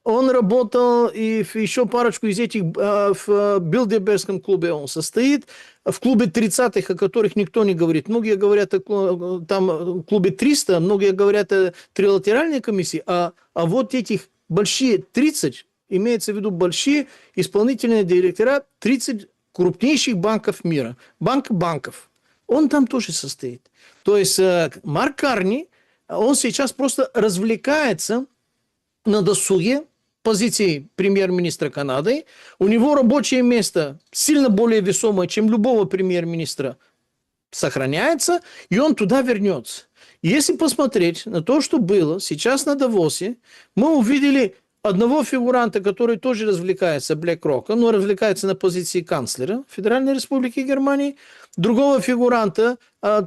Он работал и в еще парочку из этих, в Билдербергском клубе он состоит, в клубе 30-х, о которых никто не говорит. Многие говорят там в клубе 300, многие говорят о трилатеральной комиссии, а вот этих большие 30, имеется в виду большие исполнительные директора 30 крупнейших банков мира. Банк банков. Он там тоже состоит. То есть Марк Карни, он сейчас просто развлекается на досуге позиции премьер-министра Канады. У него рабочее место сильно более весомое, чем любого премьер-министра, сохраняется, и он туда вернется. Если посмотреть на то, что было сейчас на Давосе, мы увидели одного фигуранта, который тоже развлекается BlackRock, но развлекается на позиции канцлера Федеральной Республики Германии, другого фигуранта,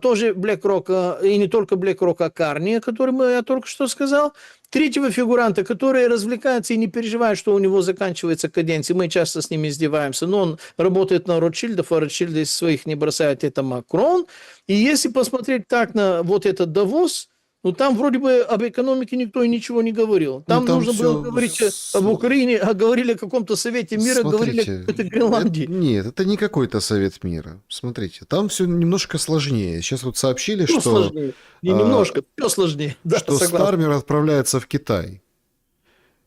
тоже BlackRock, и не только BlackRock, а Карни, о котором я только что сказал, третьего фигуранта, который развлекается и не переживает, что у него заканчивается каденция, мы часто с ним издеваемся, но он работает на Ротшильдов, а Ротшильды своих не бросает, это Макрон. И если посмотреть так на вот этот Давос, ну, там вроде бы об экономике никто и ничего не говорил. Там, там нужно было всё говорить об Украине, а говорили о каком-то совете мира, говорили о какой-то Гренландии. Нет, это не какой-то совет мира. Смотрите, там все немножко сложнее. Сейчас вот сообщили, Все что, сложнее. Не немножко, все сложнее. Да, что согласен. Стармер отправляется в Китай.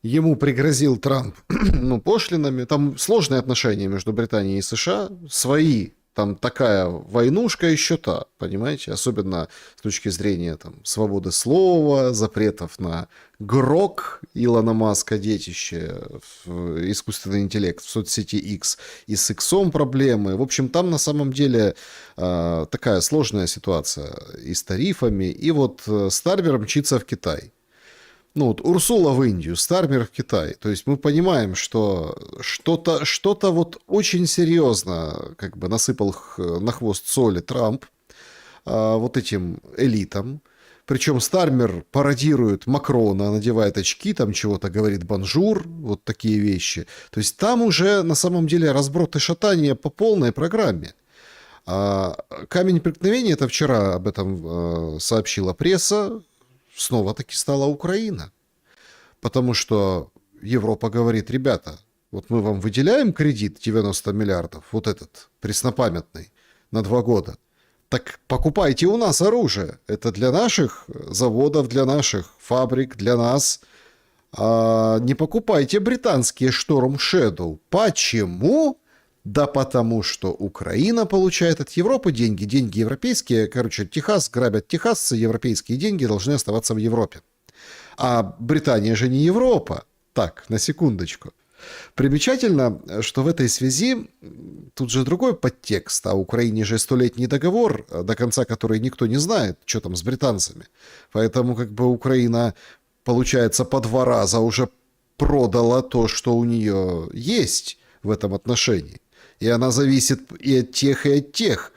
Ему пригрозил Трамп, ну, пошлинами. Там сложные отношения между Британией и США. Свои. Там такая войнушка еще та, понимаете? Особенно с точки зрения там, свободы слова, запретов на ГРОК Илона Маска, детище, искусственный интеллект в соцсети X, и с Иксом проблемы. В общем, там на самом деле такая сложная ситуация и с тарифами. И вот Стармер мчится в Китай. Ну вот Урсула в Индию, Стармер в Китай. То есть мы понимаем, что что-то вот очень серьезно как бы насыпал на хвост соли Трамп вот этим элитам. Причем Стармер пародирует Макрона, надевает очки, там чего-то говорит бонжур, вот такие вещи. То есть там уже на самом деле разброд и шатание по полной программе. Камень преткновения, это вчера об этом сообщила пресса, снова-таки стала Украина. Потому что Европа говорит: ребята, вот мы вам выделяем кредит 90 миллиардов, вот этот преснопамятный, на 2 года. Так покупайте у нас оружие. Это для наших заводов, для наших фабрик, для нас. Не покупайте британские Storm Shadow. Почему? Да потому что Украина получает от Европы деньги. Деньги европейские. Короче, Техас грабят техасцы. Европейские деньги должны оставаться в Европе. А Британия же не Европа. Так, на секундочку. Примечательно, что в этой связи тут же другой подтекст. А Украине же столетний договор, до конца который никто не знает, что там с британцами. Поэтому как бы Украина, получается, по 2 раза уже продала то, что у нее есть в этом отношении. И она зависит и от тех, и от тех.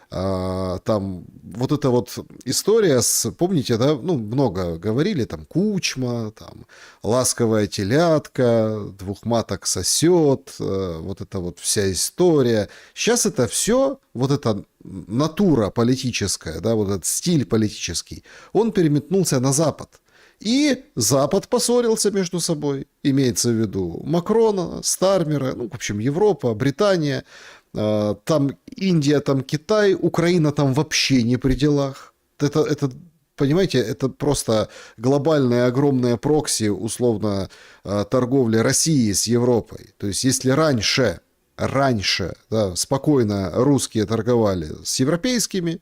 Там вот эта вот история с, помните, да, ну, много говорили, там, Кучма, там, ласковая телятка, 2 маток сосет, вот эта вот вся история. Сейчас это все, вот эта натура политическая, да, вот этот стиль политический, он переметнулся на Запад. И Запад поссорился между собой, имеется в виду Макрона, Стармера, ну, в общем, Европа, Британия, там Индия, там Китай, Украина там вообще не при делах. Это, понимаете, это просто глобальное огромное прокси, условно, торговли России с Европой. То есть, если раньше, да, спокойно русские торговали с европейскими,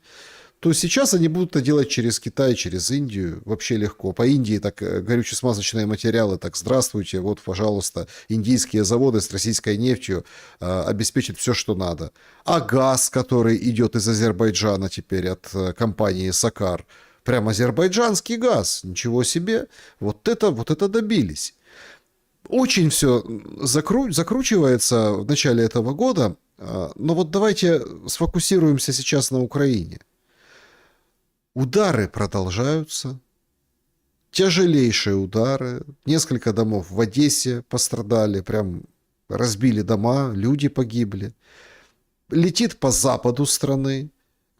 то сейчас они будут это делать через Китай, через Индию, вообще легко. По Индии так горюче-смазочные материалы, так здравствуйте, вот, пожалуйста, индийские заводы с российской нефтью обеспечат все, что надо. А газ, который идет из Азербайджана теперь от компании «Сакар», прям азербайджанский газ, ничего себе, вот это добились. Очень все закручивается в начале этого года, но вот давайте сфокусируемся сейчас на Украине. Удары продолжаются, тяжелейшие удары. Несколько домов в Одессе пострадали, прям разбили дома, люди погибли. Летит по западу страны,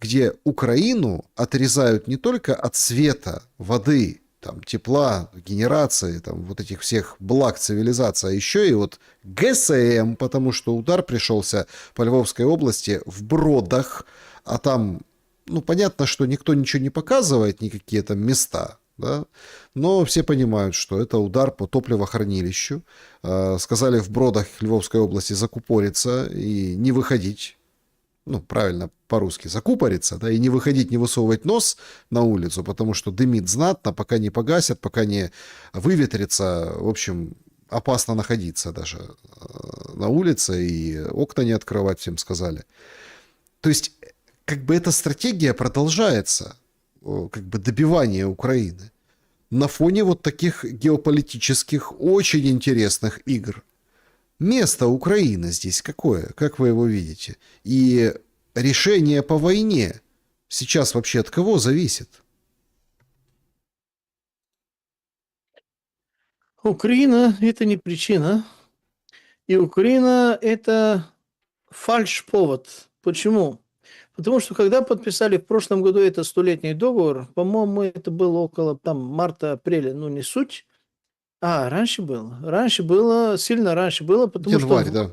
где Украину отрезают не только от света, воды, там, тепла, генерации, там, вот этих всех благ цивилизации, а еще и вот ГСМ, потому что удар пришелся по Львовской области в Бродах, а там... Ну, понятно, что никто ничего не показывает, никакие там места, да? Но все понимают, что это удар по топливохранилищу. Сказали в Бродах Львовской области закупориться и не выходить, ну, правильно по-русски, закупориться, да, и не выходить, не высовывать нос на улицу, потому что дымит знатно, пока не погасят, пока не выветрится, в общем, опасно находиться даже на улице, и окна не открывать, всем сказали. То есть как бы эта стратегия продолжается, как бы добивание Украины на фоне вот таких геополитических, очень интересных игр. Место Украины здесь какое? Как вы его видите? И решение по войне сейчас вообще от кого зависит? Украина – это не причина, и Украина – это фальш-повод. Почему? Потому что когда подписали в прошлом году этот 100-летний договор, по-моему, это было около там марта-апреля, ну не суть. Раньше было. Раньше было, сильно раньше было, потому Январь, что... да.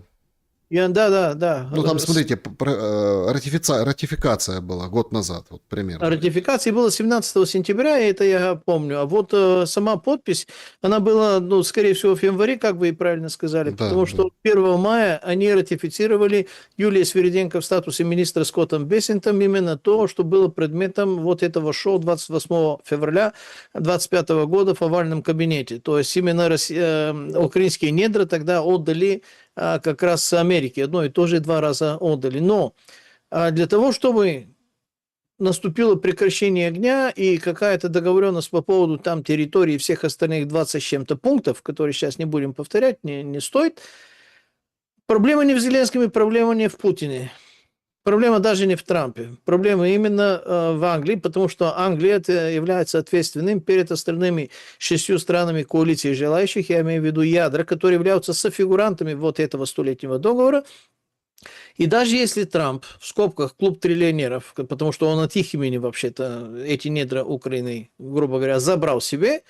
Да. Ну, там, смотрите, ратификация была год назад, вот примерно. Ратификации было 17 сентября, и это я помню. А вот сама подпись, она была, ну, скорее всего, в январе, как вы и правильно сказали, Да, потому что 1 мая они ратифицировали Юлия Свириденко в статусе министра Скоттом Бессентом именно то, что было предметом вот этого шоу 28 февраля 2025 года в овальном кабинете. То есть именно украинские недра тогда отдали как раз Америке. Одно и то же 2 раза отдали. Но для того, чтобы наступило прекращение огня и какая-то договоренность по поводу там территории и всех остальных 20 с чем-то пунктов, которые сейчас не будем повторять, не стоит. Проблема не в Зеленском, проблема не в Путине. Проблема даже не в Трампе. Проблема именно в Англии, потому что Англия является ответственным перед остальными 6 странами коалиции желающих, я имею в виду ядра, которые являются софигурантами вот этого 100-летнего договора. И даже если Трамп, в скобках, клуб триллионеров, потому что он от их имени вообще-то эти недра Украины, грубо говоря, забрал себе,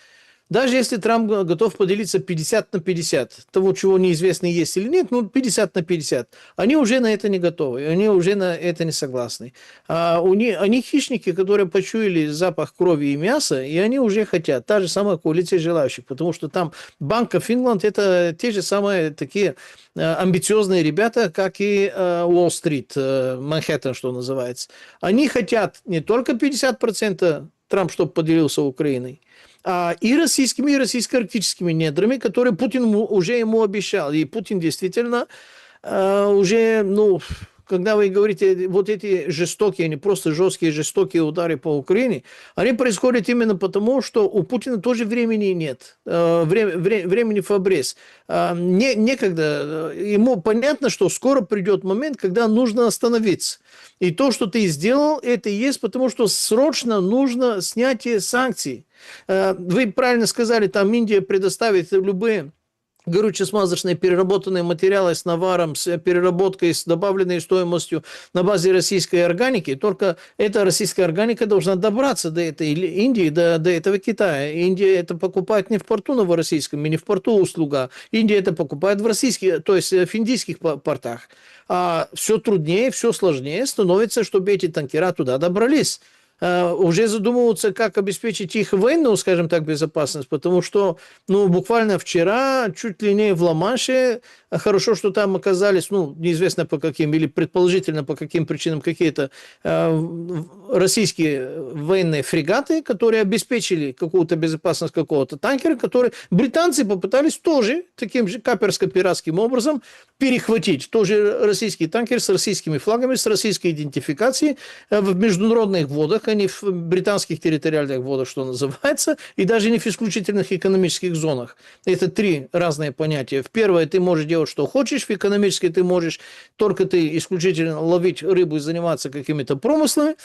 даже если Трамп готов поделиться 50 на 50, того, чего неизвестно, есть или нет, ну, 50 на 50, они уже на это не готовы, они уже на это не согласны. Они хищники, которые почуяли запах крови и мяса, и они уже хотят. Та же самая коалиция желающих, потому что там Банк оф Ингланд – это те же самые такие амбициозные ребята, как и Уолл-стрит, Манхэттен, что называется. Они хотят не только 50% Трамп, чтобы поделился Украиной, и российскими, и российско-арктическими недрами, которые Путин уже ему обещал. И Путин действительно уже, ну, когда вы говорите, вот эти жестокие, не просто жесткие, жестокие удары по Украине, они происходят именно потому, что у Путина тоже времени нет, времени в обрез. Некогда. Ему понятно, что скоро придет момент, когда нужно остановиться. И то, что ты сделал, это и есть, потому что срочно нужно снятие санкций. Вы правильно сказали, там Индия предоставит любые горюче-смазочные переработанные материалы с наваром, с переработкой, с добавленной стоимостью на базе российской органики. Только эта российская органика должна добраться до этой Индии, до этого Китая. Индия это покупает не в порту новороссийском, и не в порту услуга. Индия это покупает в российских, то есть в индийских портах. А все труднее, все сложнее становится, чтобы эти танкера туда добрались. Уже задумываться, как обеспечить их военную, скажем так, безопасность, потому что, ну, буквально вчера, чуть ли не в Ла-Манше, хорошо, что там оказались, ну, неизвестно по каким, или предположительно по каким причинам, какие-то российские военные фрегаты, которые обеспечили какую-то безопасность какого-то танкера, которые британцы попытались тоже таким же каперско-пиратским образом перехватить. Тоже российский танкер с российскими флагами, с российской идентификацией в международных водах, а не в британских территориальных водах, что называется, и даже не в исключительных экономических зонах. Это три разные понятия. В первое, ты можешь делать, что хочешь, в экономической ты можешь только ты исключительно ловить рыбу и заниматься какими-то промыслами,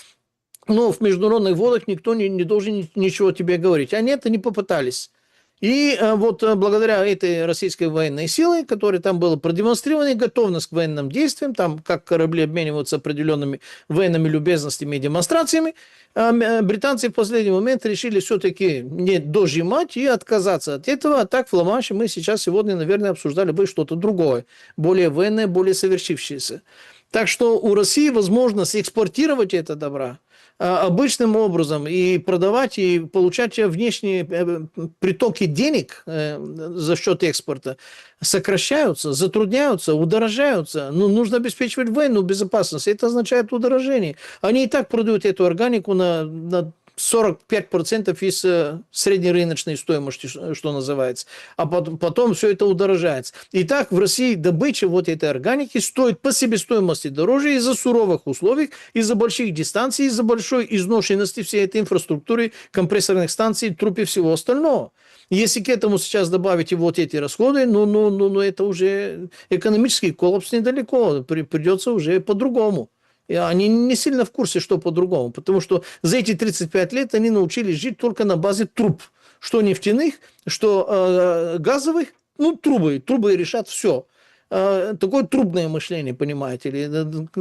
но в международных водах никто не должен ничего тебе говорить. Они это не попытались. И вот благодаря этой российской военной силе, которая там была продемонстрирована, готовность к военным действиям, там как корабли обмениваются определенными военными любезностями и демонстрациями, британцы в последний момент решили все-таки не дожимать и отказаться от этого. А так в Ла-Манше мы сейчас сегодня, наверное, обсуждали бы что-то другое, более военное, более совершившееся. Так что у России возможность экспортировать это добро обычным образом и продавать, и получать внешние притоки денег за счет экспорта сокращаются, затрудняются, удорожаются. Ну, нужно обеспечивать военную безопасность. Это означает удорожение. Они и так продают эту органику на 45% из среднерыночной стоимости, что называется. А потом все это удорожается. Итак, в России добыча вот этой органики стоит по себестоимости дороже из-за суровых условий, из-за больших дистанций, из-за большой изношенности всей этой инфраструктуры, компрессорных станций, труб и всего остального. Если к этому сейчас добавить и вот эти расходы, ну это уже экономический коллапс недалеко. Придется уже по-другому. И они не сильно в курсе, что по-другому, потому что за эти 35 лет они научились жить только на базе труб. Что нефтяных, что газовых, ну, трубы решат все. Такое трубное мышление, понимаете ли.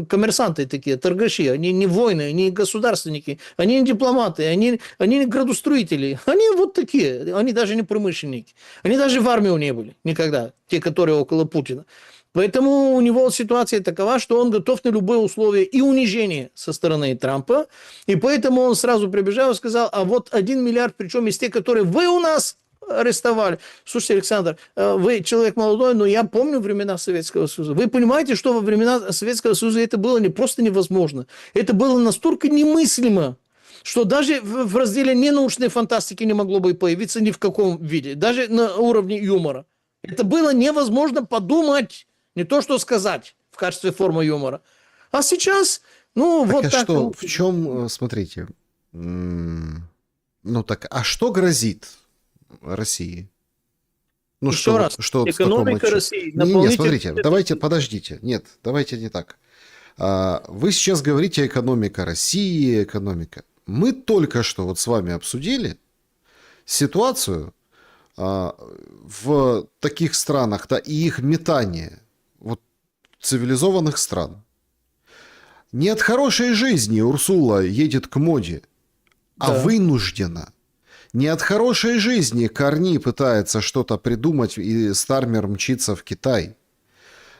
Коммерсанты такие, торгаши, они не воины, они государственники, они не дипломаты, они не градостроители. Они вот такие, они даже не промышленники. Они даже в армию не были никогда, те, которые около Путина. Поэтому у него ситуация такова, что он готов на любые условия и унижение со стороны Трампа. И поэтому он сразу прибежал и сказал, а вот 1 миллиард, причем из тех, которые вы у нас арестовали. Слушайте, Александр, вы человек молодой, но я помню времена Советского Союза. Вы понимаете, что во времена Советского Союза это было не просто невозможно. Это было настолько немыслимо, что даже в разделе ненаучной фантастики не могло бы появиться ни в каком виде. Даже на уровне юмора. Это было невозможно подумать. Не то, что сказать в качестве формы юмора. А сейчас, ну, так вот а так. Что, в чем, смотрите, ну так, а что грозит России? Ну, еще раз, что экономика России. Не, смотрите, давайте, подождите. Нет, давайте не так. Вы сейчас говорите экономика России, экономика. Мы только что вот с вами обсудили ситуацию в таких странах, да, и их метание вот цивилизованных стран. Не от хорошей жизни Урсула едет к моде, а вынуждена. Не от хорошей жизни Карни пытается что-то придумать, и Стармер мчится в Китай.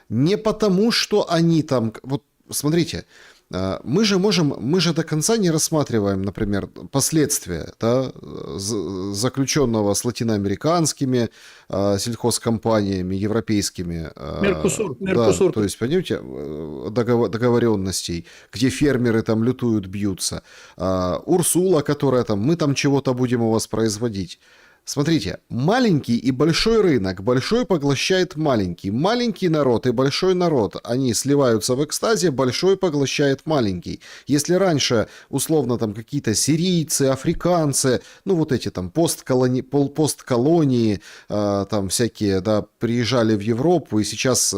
Не потому, что они там... Вот смотрите, Мы же до конца не рассматриваем, например, последствия, да, заключенного с латиноамериканскими сельхозкомпаниями, европейскими, Меркосур, да, Меркосур. то есть, понимаете, договоренностей, где фермеры там лютуют, бьются. Урсула, которая там, мы там чего-то будем у вас производить. Смотрите, маленький и большой рынок, большой поглощает маленький, маленький народ и большой народ, они сливаются в экстазе, большой поглощает маленький. Если раньше, условно, там какие-то сирийцы, африканцы, ну вот эти там постколонии, там всякие, да, приезжали в Европу, и сейчас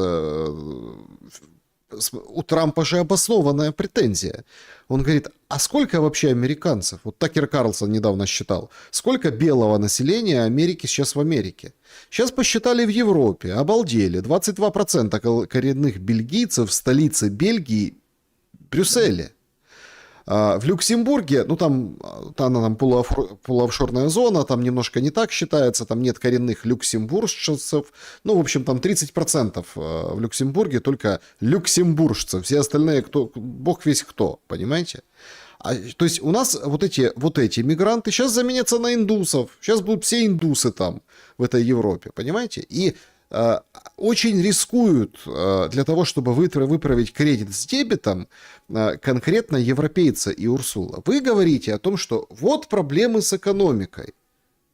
у Трампа же обоснованная претензия. Он говорит, а сколько вообще американцев? Вот Такер Карлсон недавно считал. Сколько белого населения Америки сейчас в Америке? Сейчас посчитали в Европе. Обалдели. 22% коренных бельгийцев в столице Бельгии, Брюсселе. В Люксембурге, ну там полуофшорная зона, там немножко не так считается, там нет коренных люксембуржцев. Ну, в общем, там 30% в Люксембурге только люксембуржцев. Все остальные, кто, бог весь кто, понимаете? То есть у нас вот эти мигранты сейчас заменятся на индусов. Сейчас будут все индусы там, в этой Европе, понимаете? И очень рискуют для того, чтобы выправить кредит с дебетом, конкретно европейцы и Урсула. Вы говорите о том, что вот проблемы с экономикой.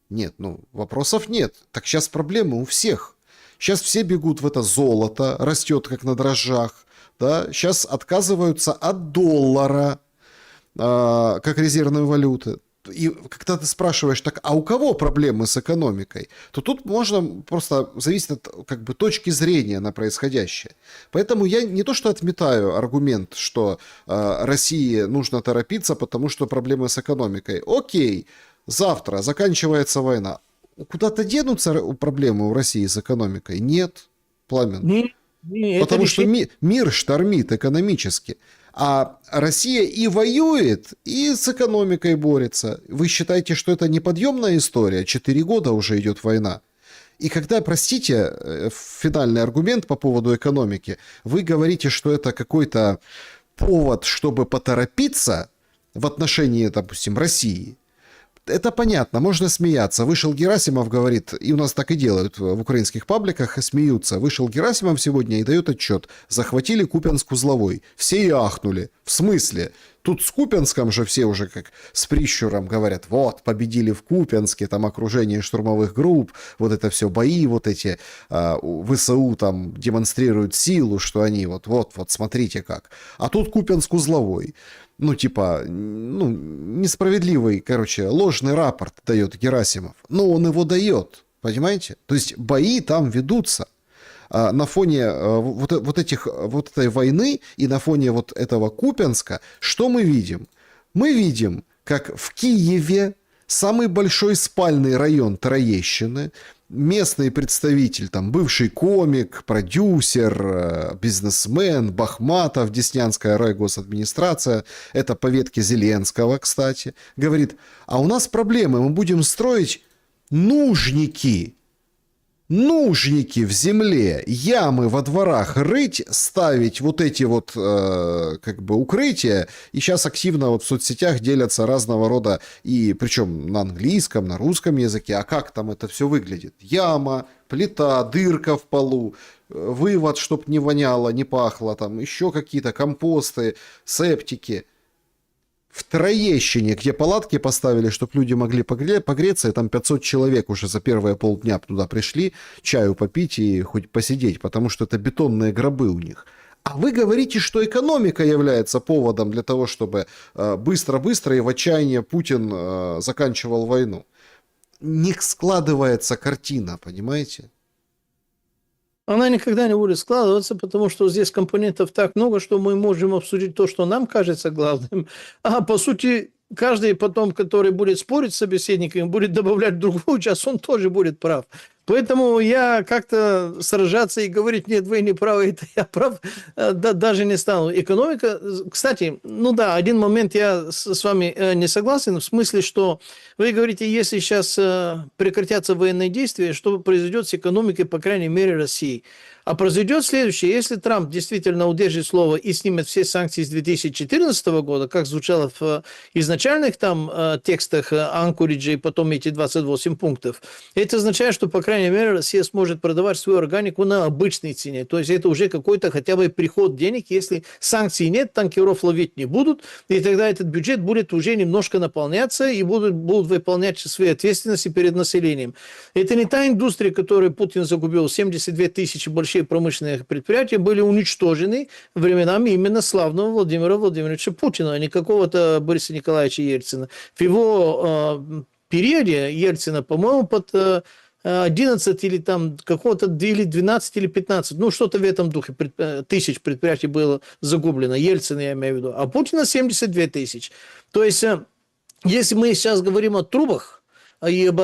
Нет, ну, вопросов нет. Так сейчас проблемы у всех. Сейчас все бегут в это золото, растет как на дрожжах. Да? Сейчас отказываются от доллара, как резервной валюты. И когда ты спрашиваешь, так, а у кого проблемы с экономикой, то тут можно просто зависеть от как бы точки зрения на происходящее. Поэтому я не то что отметаю аргумент, что России нужно торопиться, потому что проблемы с экономикой. Окей, завтра заканчивается война. Куда-то денутся проблемы у России с экономикой? Нет, Пламен. Потому что мир штормит экономически. А Россия и воюет, и с экономикой борется. Вы считаете, что это неподъемная история? 4 года уже идет война. И когда, простите, финальный аргумент по поводу экономики, вы говорите, что это какой-то повод, чтобы поторопиться в отношении, допустим, России, это понятно, можно смеяться. Вышел Герасимов, говорит, и у нас так и делают в украинских пабликах, смеются. Вышел Герасимов сегодня и дает отчет. Захватили Купянск-Узловой. Все и ахнули. В смысле? Тут с Купянском же все уже как с прищуром говорят, вот, победили в Купянске, там окружение штурмовых групп, вот это все бои, вот эти ВСУ там демонстрируют силу, что они вот, смотрите как. А тут Купянск-Узловой. Ну, типа, ну, несправедливый, короче, ложный рапорт дает Герасимов. Но он его дает, понимаете? То есть бои там ведутся. На фоне вот этой войны и на фоне вот этого Купянска, что мы видим? Мы видим, как в Киеве самый большой спальный район Троещины, местный представитель, там, бывший комик, продюсер, бизнесмен, Бахматов, Деснянская райгосадминистрация, это по ветке Зеленского, кстати, говорит, а у нас проблемы, мы будем строить нужники в земле, ямы во дворах рыть, ставить вот эти вот как бы укрытия, и сейчас активно вот в соцсетях делятся разного рода, и причем на английском, на русском языке, а как там это все выглядит? Яма, плита, дырка в полу, вывод, чтоб не воняло, не пахло, там еще какие-то компосты, септики. В Троещине, где палатки поставили, чтобы люди могли погреться, и там 500 человек уже за первые полдня туда пришли чаю попить и хоть посидеть, потому что это бетонные гробы у них. А вы говорите, что экономика является поводом для того, чтобы быстро-быстро и в отчаянии Путин заканчивал войну. Не складывается картина, понимаете? Она никогда не будет складываться, потому что здесь компонентов так много, что мы можем обсудить то, что нам кажется главным. А по сути, каждый потом, который будет спорить с собеседником, будет добавлять другую часть, он тоже будет прав. Поэтому я как-то сражаться и говорить, нет, вы не правы, это я прав, даже не стану. Экономика, кстати, ну да, один момент я с вами не согласен, в смысле, что вы говорите, если сейчас прекратятся военные действия, что произойдет с экономикой, по крайней мере, России. А произойдет следующее. Если Трамп действительно удержит слово и снимет все санкции с 2014 года, как звучало в изначальных там текстах Анкориджа и потом эти 28 пунктов, это означает, что, по крайней мере, Россия сможет продавать свою органику на обычной цене. То есть это уже какой-то хотя бы приход денег. Если санкций нет, танкеров ловить не будут, и тогда этот бюджет будет уже немножко наполняться и будут выполнять свои ответственности перед населением. Это не та индустрия, которую Путин загубил. 72 тысячи больших промышленные предприятия были уничтожены временами именно славного Владимира Владимировича Путина, а не какого-то Бориса Николаевича Ельцина. В его периоде Ельцина, по-моему, под 11 или там какого-то, или 12, или 15, ну что-то в этом духе, тысяч предприятий было загублено. Ельцина я имею в виду. А Путина 72 тысяч. То есть, если мы сейчас говорим о трубах, и об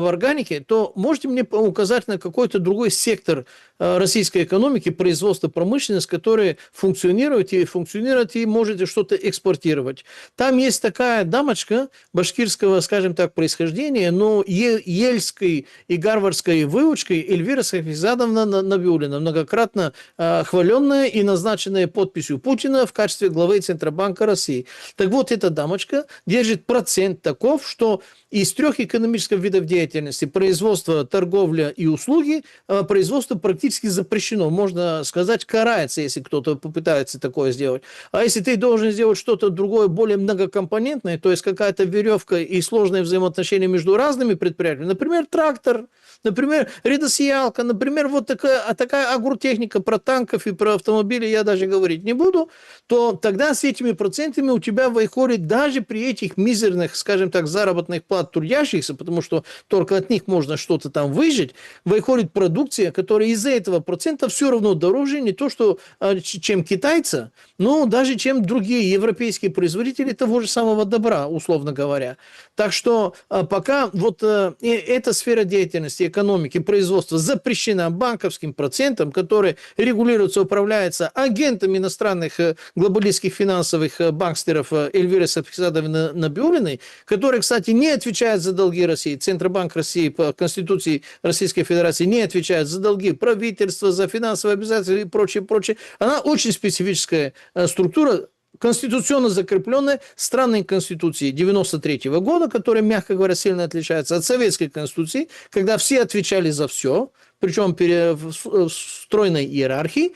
органике, то можете мне указать на какой-то другой сектор российской экономики, производства, промышленности, который функционирует и можете что-то экспортировать. Там есть такая дамочка башкирского, скажем так, происхождения, но ельской и гарвардской выучкой Эльвира Сафизадовна Набиуллина, многократно хваленная и назначенная подписью Путина в качестве главы Центробанка России. Так вот, эта дамочка держит процент таков, что из 3 экономических видов деятельности, производство, торговля и услуги, производство практически запрещено. Можно сказать, карается, если кто-то попытается такое сделать. А если ты должен сделать что-то другое, более многокомпонентное, то есть какая-то веревка и сложные взаимоотношения между разными предприятиями, например, трактор, например, редосъялка, например, вот такая агротехника, про танков и про автомобили я даже говорить не буду, то тогда с этими процентами у тебя выходит даже при этих мизерных, скажем так, заработных плат трудящихся, потому что только от них можно что-то там выжить, выходит продукция, которая из-за этого процента все равно дороже не то, что чем китайца, но даже чем другие европейские производители того же самого добра, условно говоря. Так что пока вот эта сфера деятельности, экономики, производства запрещена банковским процентом, который регулируется, управляется агентами иностранных глобалистских финансовых банкстеров Эльвиры Сафизадовны Набиуллиной, которые, кстати, не отвечают за долги России. Центробанк России по Конституции Российской Федерации не отвечает за долги правительства, за финансовые обязательства и прочее, прочее. Она очень специфическая структура, конституционно закрепленная странной конституцией 93 года, которая, мягко говоря, сильно отличается от советской конституции, когда все отвечали за все, причем в стройной иерархии.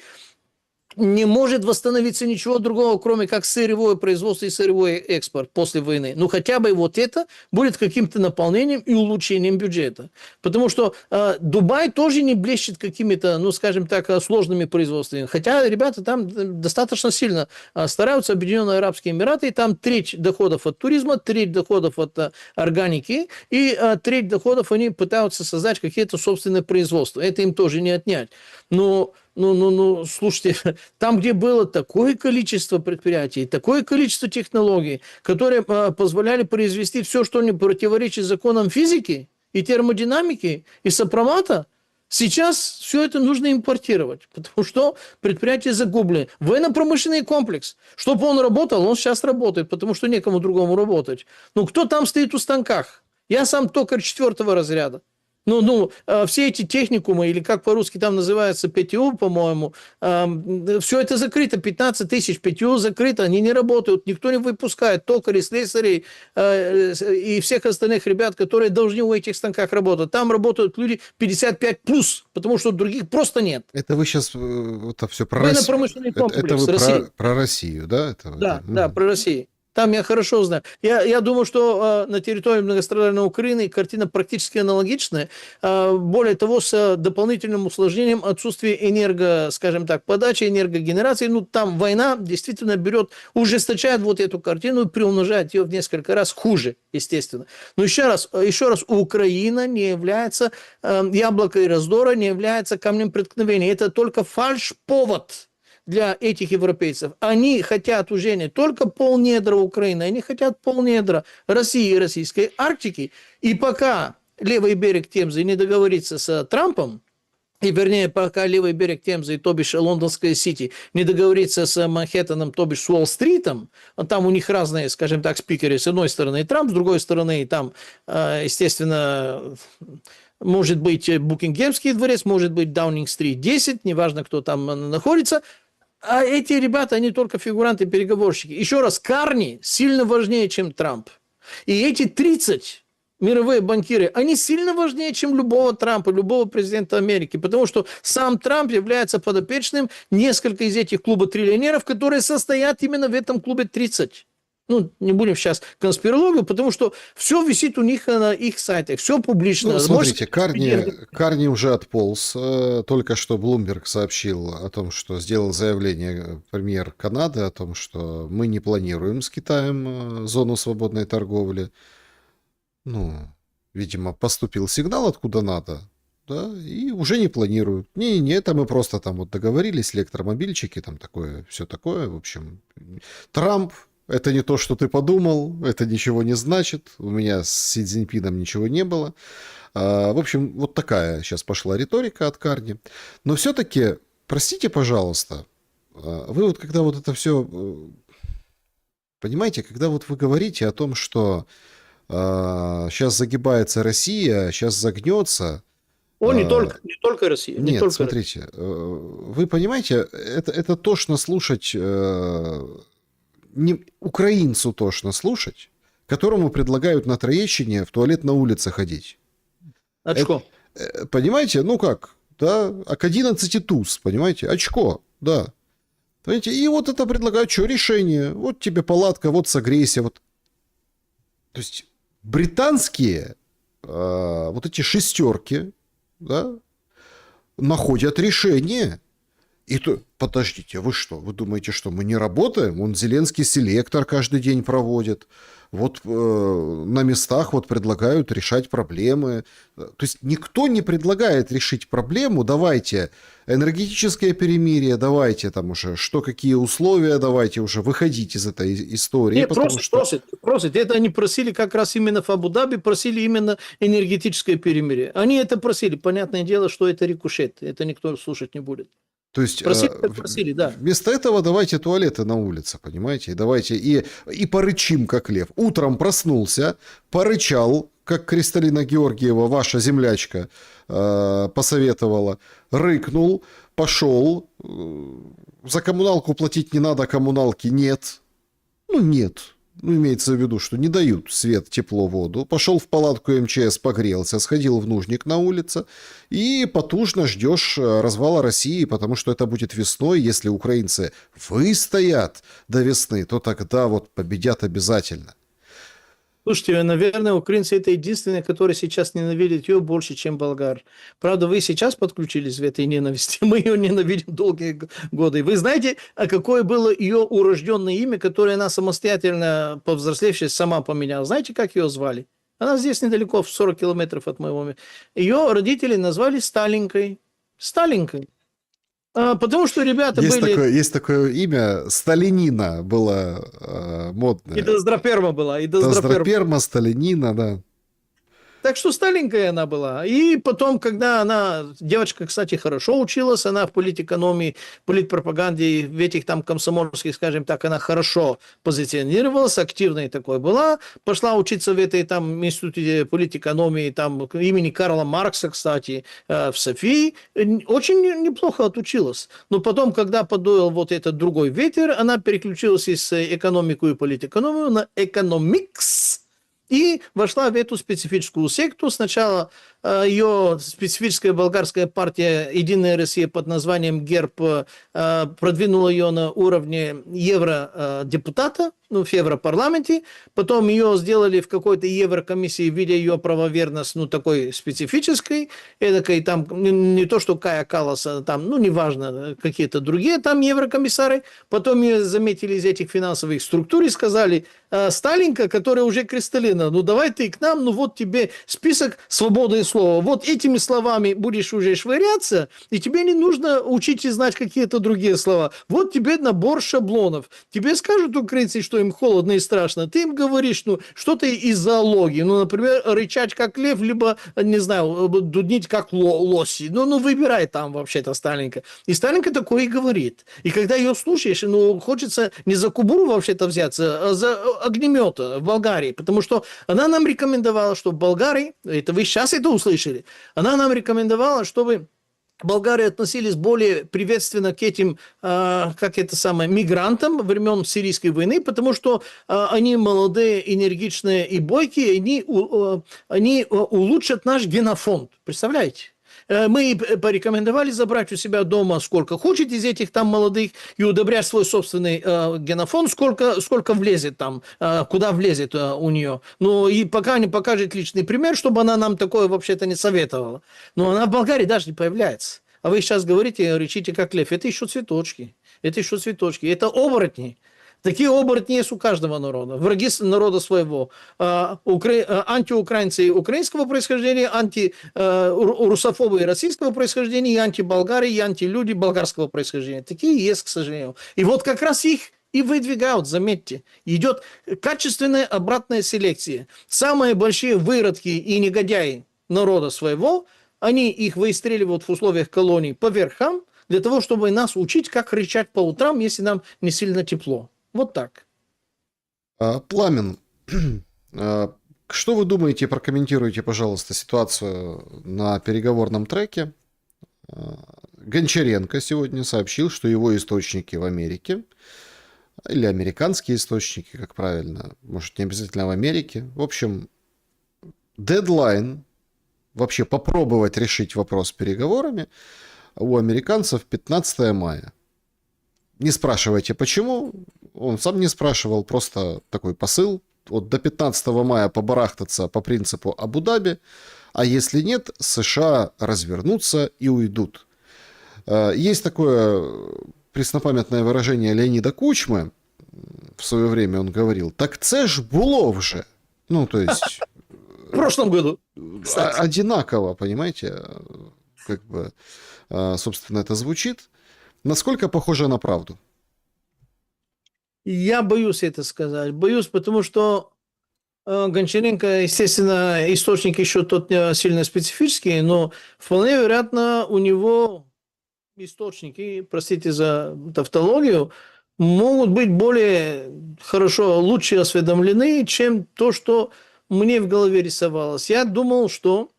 Не может восстановиться ничего другого, кроме как сырьевое производство и сырьевой экспорт после войны. Ну, хотя бы вот это будет каким-то наполнением и улучшением бюджета. Потому что Дубай тоже не блещет какими-то, ну, скажем так, сложными производствами. Хотя ребята там достаточно сильно стараются, Объединенные Арабские Эмираты, и там треть доходов от туризма, треть доходов от органики, и треть доходов они пытаются создать какие-то собственные производства. Это им тоже не отнять. Но слушайте, там, где было такое количество предприятий, такое количество технологий, которые позволяли произвести все, что не противоречит законам физики и термодинамики и сопромата, сейчас все это нужно импортировать, потому что предприятия загублены. Военно-промышленный комплекс, чтобы он работал, он сейчас работает, потому что некому другому работать. Ну, кто там стоит у станках? Я сам токарь 4-го разряда. Все эти техникумы, или как по-русски там называется, ПТУ, по-моему, все это закрыто, 15 тысяч ПТУ закрыто, они не работают, никто не выпускает токарей, слесарей и всех остальных ребят, которые должны у этих станках работать. Там работают люди 55+, потому что других просто нет. Это вы сейчас это все про Россию. Военно-промышленный комплекс Это вы России. про Россию, да? Да, про Россию. Там я хорошо знаю. Я думаю, что на территории многострадальной Украины картина практически аналогичная. Более того, с дополнительным усложнением отсутствия скажем так, подачи, энергогенерации. Ну, там война действительно ужесточает вот эту картину и приумножает ее в несколько раз хуже, естественно. Но еще раз, Украина не является яблокой раздора, не является камнем преткновения. Это только фальш-повод для этих европейцев. Они хотят уже не только полнедра Украины, они хотят полнедра России и российской Арктики. И пока левый берег Темзы не договорится с Трампом, и, вернее, пока левый берег Темзы, то бишь лондонская Сити, не договорится с Манхэттеном, то бишь с Уолл-стритом, там у них разные, скажем так, спикеры. С одной стороны Трамп, с другой стороны там, естественно, может быть Букингемский дворец, может быть Даунинг-стрит 10, неважно, кто там находится. А эти ребята, они только фигуранты-переговорщики. Еще раз, Карни сильно важнее, чем Трамп. И эти 30 мировые банкиры, они сильно важнее, чем любого Трампа, любого президента Америки, потому что сам Трамп является подопечным несколько из этих клубов триллионеров, которые состоят именно в этом клубе 30. Ну, не будем сейчас конспирологию, потому что все висит у них на их сайтах, все публично. Ну, смотрите, Карни уже отполз. Только что Bloomberg сообщил о том, что сделал заявление премьер Канады о том, что мы не планируем с Китаем зону свободной торговли. Ну, видимо, поступил сигнал откуда надо, да, и уже не планируют. Не, это мы просто там вот договорились, электромобильчики, там такое, все такое, в общем. Трамп, это не то, что ты подумал, это ничего не значит, у меня с Си Цзиньпином ничего не было. В общем, вот такая сейчас пошла риторика от Карни. Но все-таки, простите, пожалуйста, вы вот когда вот это все, понимаете, когда вот вы говорите о том, что сейчас загибается Россия, сейчас загнется. Не только Россия. Нет, только смотрите, Россия. Вы понимаете, это тошно слушать, украинцу тошно слушать, которому предлагают на Троещине в туалет на улице ходить. Очко. Понимаете, ну как, да, а к 11 туз, понимаете, очко, да. Понимаете, и вот это предлагают, что решение, вот тебе палатка, вот согрейся, вот. То есть британские вот эти шестерки, да, находят решение. И то, подождите, вы что, вы думаете, что мы не работаем? Он Зеленский селектор каждый день проводит. Вот на местах вот предлагают решать проблемы. То есть никто не предлагает решить проблему. Давайте энергетическое перемирие, давайте там уже, что какие условия, давайте уже выходить из этой истории. Нет, просят. Это они просили как раз именно в Абу-Даби, просили именно энергетическое перемирие. Они это просили. Понятное дело, что это рикошет. Это никто слушать не будет. То есть просили, да. Вместо этого давайте туалеты на улице, понимаете? Давайте и порычим, как лев. Утром проснулся, порычал, как Кристалина Георгиева, ваша землячка, посоветовала, рыкнул, пошел. За коммуналку платить не надо, коммуналки нет. Ну, нет. Ну, имеется в виду, что не дают свет, тепло, воду. Пошел в палатку МЧС, погрелся, сходил в нужник на улице и потужно ждешь развала России, потому что это будет весной. Если украинцы выстоят до весны, то тогда вот победят обязательно. Слушайте, наверное, украинцы это единственные, которые сейчас ненавидят ее больше, чем болгар. Правда, вы сейчас подключились в этой ненависти. Мы ее ненавидим долгие годы. Вы знаете, какое было ее урожденное имя, которое она самостоятельно, повзрослевшись, сама поменяла? Знаете, как ее звали? Она здесь недалеко, в 40 километров от моего места. Ее родители назвали Сталенькой. Сталенькой. Потому что ребята были... Есть такое имя, Сталинина было модное. И Доздраперма была. Доздраперма, Сталинина, да. Так что сталенькая она была. И потом, когда она, девочка, кстати, хорошо училась, она в политэкономии, политпропаганде, в этих там комсомольских, скажем так, она хорошо позиционировалась, активной такой была. Пошла учиться в этой там институте политэкономии, там имени Карла Маркса, кстати, в Софии. Очень неплохо отучилась. Но потом, когда подуял вот этот другой ветер, она переключилась из экономику и политэкономию на экономикс. И вошла в эту специфическую секту. Сначала ее специфическая болгарская партия «Единая Россия» под названием ГЕРБ продвинула ее на уровне евродепутата, в Европарламенте. Потом ее сделали в какой-то Еврокомиссии, видя ее правоверность, такой специфической. Эдакой там, не то что Кая Калласа, там, неважно, какие-то другие там еврокомиссары. Потом ее заметили из этих финансовых структур и сказали: Сталенька, которая уже Кристалина, давай ты к нам, вот тебе список свободы слова. Вот этими словами будешь уже швыряться, и тебе не нужно учить и знать какие-то другие слова. Вот тебе набор шаблонов. Тебе скажут украинцы, что что им холодно и страшно, ты им говоришь, ну, что-то из зоологии. Ну, например, рычать как лев, либо, не знаю, дуднить как лоси. Ну, выбирай там вообще-то Сталинка. И Сталинка такое и говорит. И когда ее слушаешь, ну, хочется не за Кубуру вообще-то взяться, а за огнемет в Болгарии. Потому что она нам рекомендовала, что в Болгарии, это вы сейчас это услышали, она нам рекомендовала, чтобы болгары относились более приветственно к этим, как это самое, мигрантам времен Сирийской войны, потому что они молодые, энергичные и бойкие, они улучшат наш генофонд. Представляете? Мы порекомендовали забрать у себя дома сколько хочет из этих там молодых и удобрять свой собственный генофонд, сколько влезет там, куда влезет у нее. Ну и пока не покажет личный пример, чтобы она нам такое вообще-то не советовала. Но она в Болгарии даже не появляется. А вы сейчас говорите, рычите как лев. Это еще цветочки. Это еще цветочки. Это оборотни. Такие оборотни есть у каждого народа. Враги народа своего. Антиукраинцы украинского происхождения, антирусофобы российского происхождения, и антиболгары, и антилюди болгарского происхождения. Такие есть, к сожалению. И вот как раз их и выдвигают, заметьте. Идет качественная обратная селекция. Самые большие выродки и негодяи народа своего, они их выстреливают в условиях колоний по верхам, для того, чтобы нас учить, как рычать по утрам, если нам не сильно тепло. Вот так. Пламен, что вы думаете, прокомментируйте, пожалуйста, ситуацию на переговорном треке. Гончаренко сегодня сообщил, что его источники в Америке, или американские источники, как правильно, может, не обязательно в Америке. В общем, дедлайн вообще попробовать решить вопрос переговорами у американцев 15 мая. Не спрашивайте, почему. Он сам не спрашивал, просто такой посыл. Вот до 15 мая побарахтаться по принципу Абу-Даби, а если нет, США развернутся и уйдут. Есть такое преснопамятное выражение Леонида Кучмы. В свое время он говорил: так це ж було вже. Ну, то есть... В прошлом году. Одинаково, понимаете? Как бы, собственно, это звучит. Насколько похоже на правду? Я боюсь это сказать. Боюсь, потому что Гончаренко, естественно, источник еще тот сильно специфический, но вполне вероятно у него источники, простите за тавтологию, могут быть более хорошо, лучше осведомлены, чем то, что мне в голове рисовалось. Я думал, что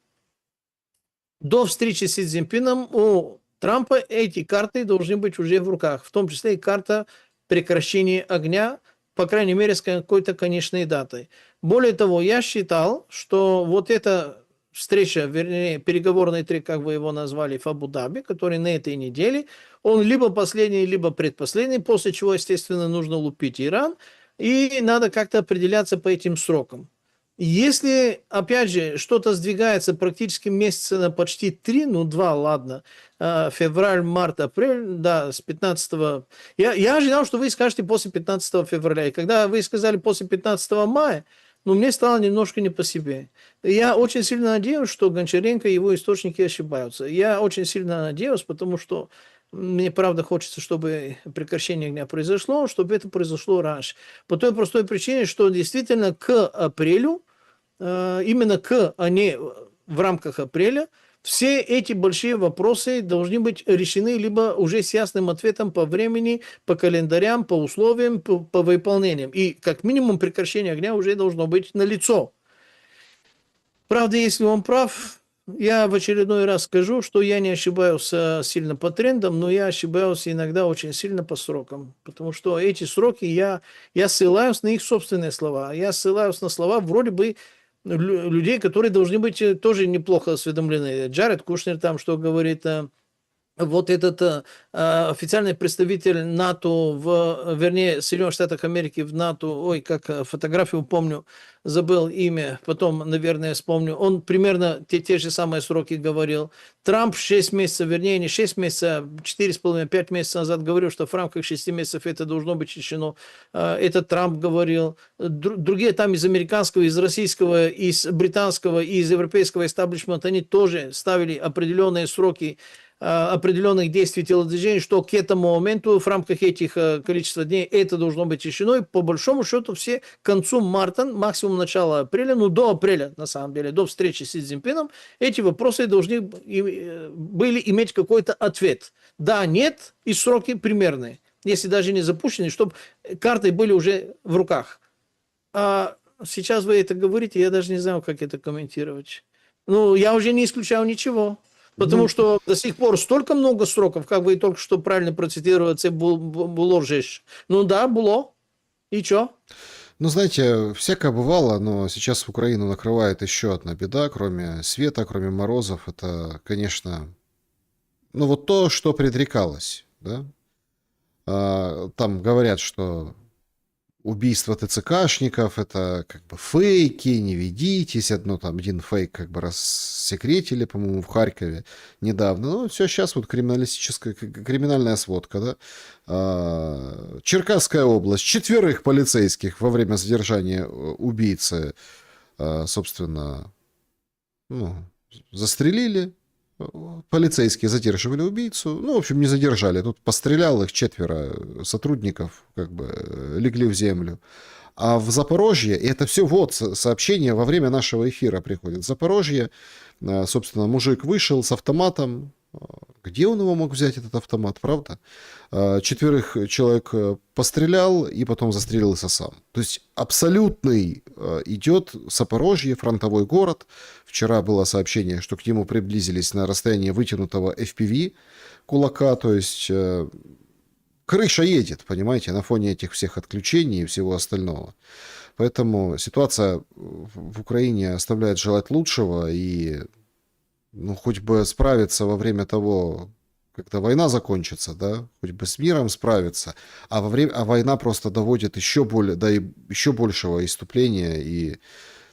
до встречи с Си Цзиньпином у Трампа эти карты должны быть уже в руках, в том числе и карта прекращения огня, по крайней мере, с какой-то конечной датой. Более того, я считал, что вот эта встреча, вернее, переговорный трек, как вы его назвали, в Абу-Даби, который на этой неделе, он либо последний, либо предпоследний, после чего, естественно, нужно лупить Иран, и надо как-то определяться по этим срокам. Если, опять же, что-то сдвигается практически месяца на почти 3, ну 2, ладно, февраль, март, апрель, да, с 15... Я ожидал, что вы скажете после 15 февраля, и когда вы сказали после 15 мая, ну, мне стало немножко не по себе. Я очень сильно надеюсь, что Гончаренко и его источники ошибаются. Я очень сильно надеюсь, потому что мне, правда, хочется, чтобы прекращение огня произошло, чтобы это произошло раньше. По той простой причине, что действительно к апрелю, именно а не в рамках апреля, все эти большие вопросы должны быть решены либо уже с ясным ответом по времени, по календарям, по условиям, по выполнениям. И как минимум прекращение огня уже должно быть налицо. Правда, если он прав, я в очередной раз скажу, что я не ошибаюсь сильно по трендам, но я ошибаюсь иногда очень сильно по срокам. Потому что эти сроки, я ссылаюсь на их собственные слова. Я ссылаюсь на слова вроде бы людей, которые должны быть тоже неплохо осведомлены. Джаред Кушнер там что говорит, вот этот официальный представитель НАТО, вернее, Соединенных Штатов Америки в НАТО, ой, как фотографию помню, забыл имя, потом, наверное, вспомню, он примерно те же самые сроки говорил. Трамп 6 месяцев, вернее, не 6 месяцев, а 4,5-5 месяцев назад говорил, что в рамках 6 месяцев это должно быть решено. Это Трамп говорил. Другие там из американского, из российского, из британского, из европейского истеблишмента, они тоже ставили определенные сроки определенных действий телодвижений, что к этому моменту в рамках этих количества дней это должно быть решено. И по большому счету все к концу марта, максимум начала апреля, ну до апреля на самом деле, до встречи с Си Цзиньпином, эти вопросы должны были иметь какой-то ответ. Да, нет, и сроки примерные, если даже не запущены, чтобы карты были уже в руках. А сейчас вы это говорите, я даже не знаю, как это комментировать. Ну, я уже не исключаю ничего. Потому Ну, что до сих пор столько много сроков, как вы только что правильно процитировали, это было же. Ну да, было. И что? ну, знаете, всякое бывало, но сейчас Украину накрывает еще одна беда, кроме света, кроме морозов. Это, конечно, ну вот то, что предрекалось, да? Там говорят, что убийство ТЦКшников это как бы фейки, не ведитесь. Один фейк как бы рассекретили, по-моему, в Харькове недавно. Ну, все сейчас вот криминальная сводка, да. Черкасская область. 4 полицейских во время задержания убийцы, собственно, ну, застрелили. Полицейские задерживали убийцу. Ну, в общем, не задержали. Тут пострелял их 4 сотрудников, как бы легли в землю. А в Запорожье, и это все вот сообщение во время нашего эфира приходит. В Запорожье, собственно, мужик вышел с автоматом. Где он его мог взять, этот автомат, правда? 4 человек пострелял и потом застрелился сам. То есть абсолютный идет Запорожье, фронтовой город. Вчера было сообщение, что к нему приблизились на расстояние вытянутого FPV кулака. То есть крыша едет, понимаете, на фоне этих всех отключений и всего остального. Поэтому ситуация в Украине оставляет желать лучшего, и ну, хоть бы справиться во время того, когда война закончится, да, хоть бы с миром справиться, а война просто доводит еще еще большего иступления и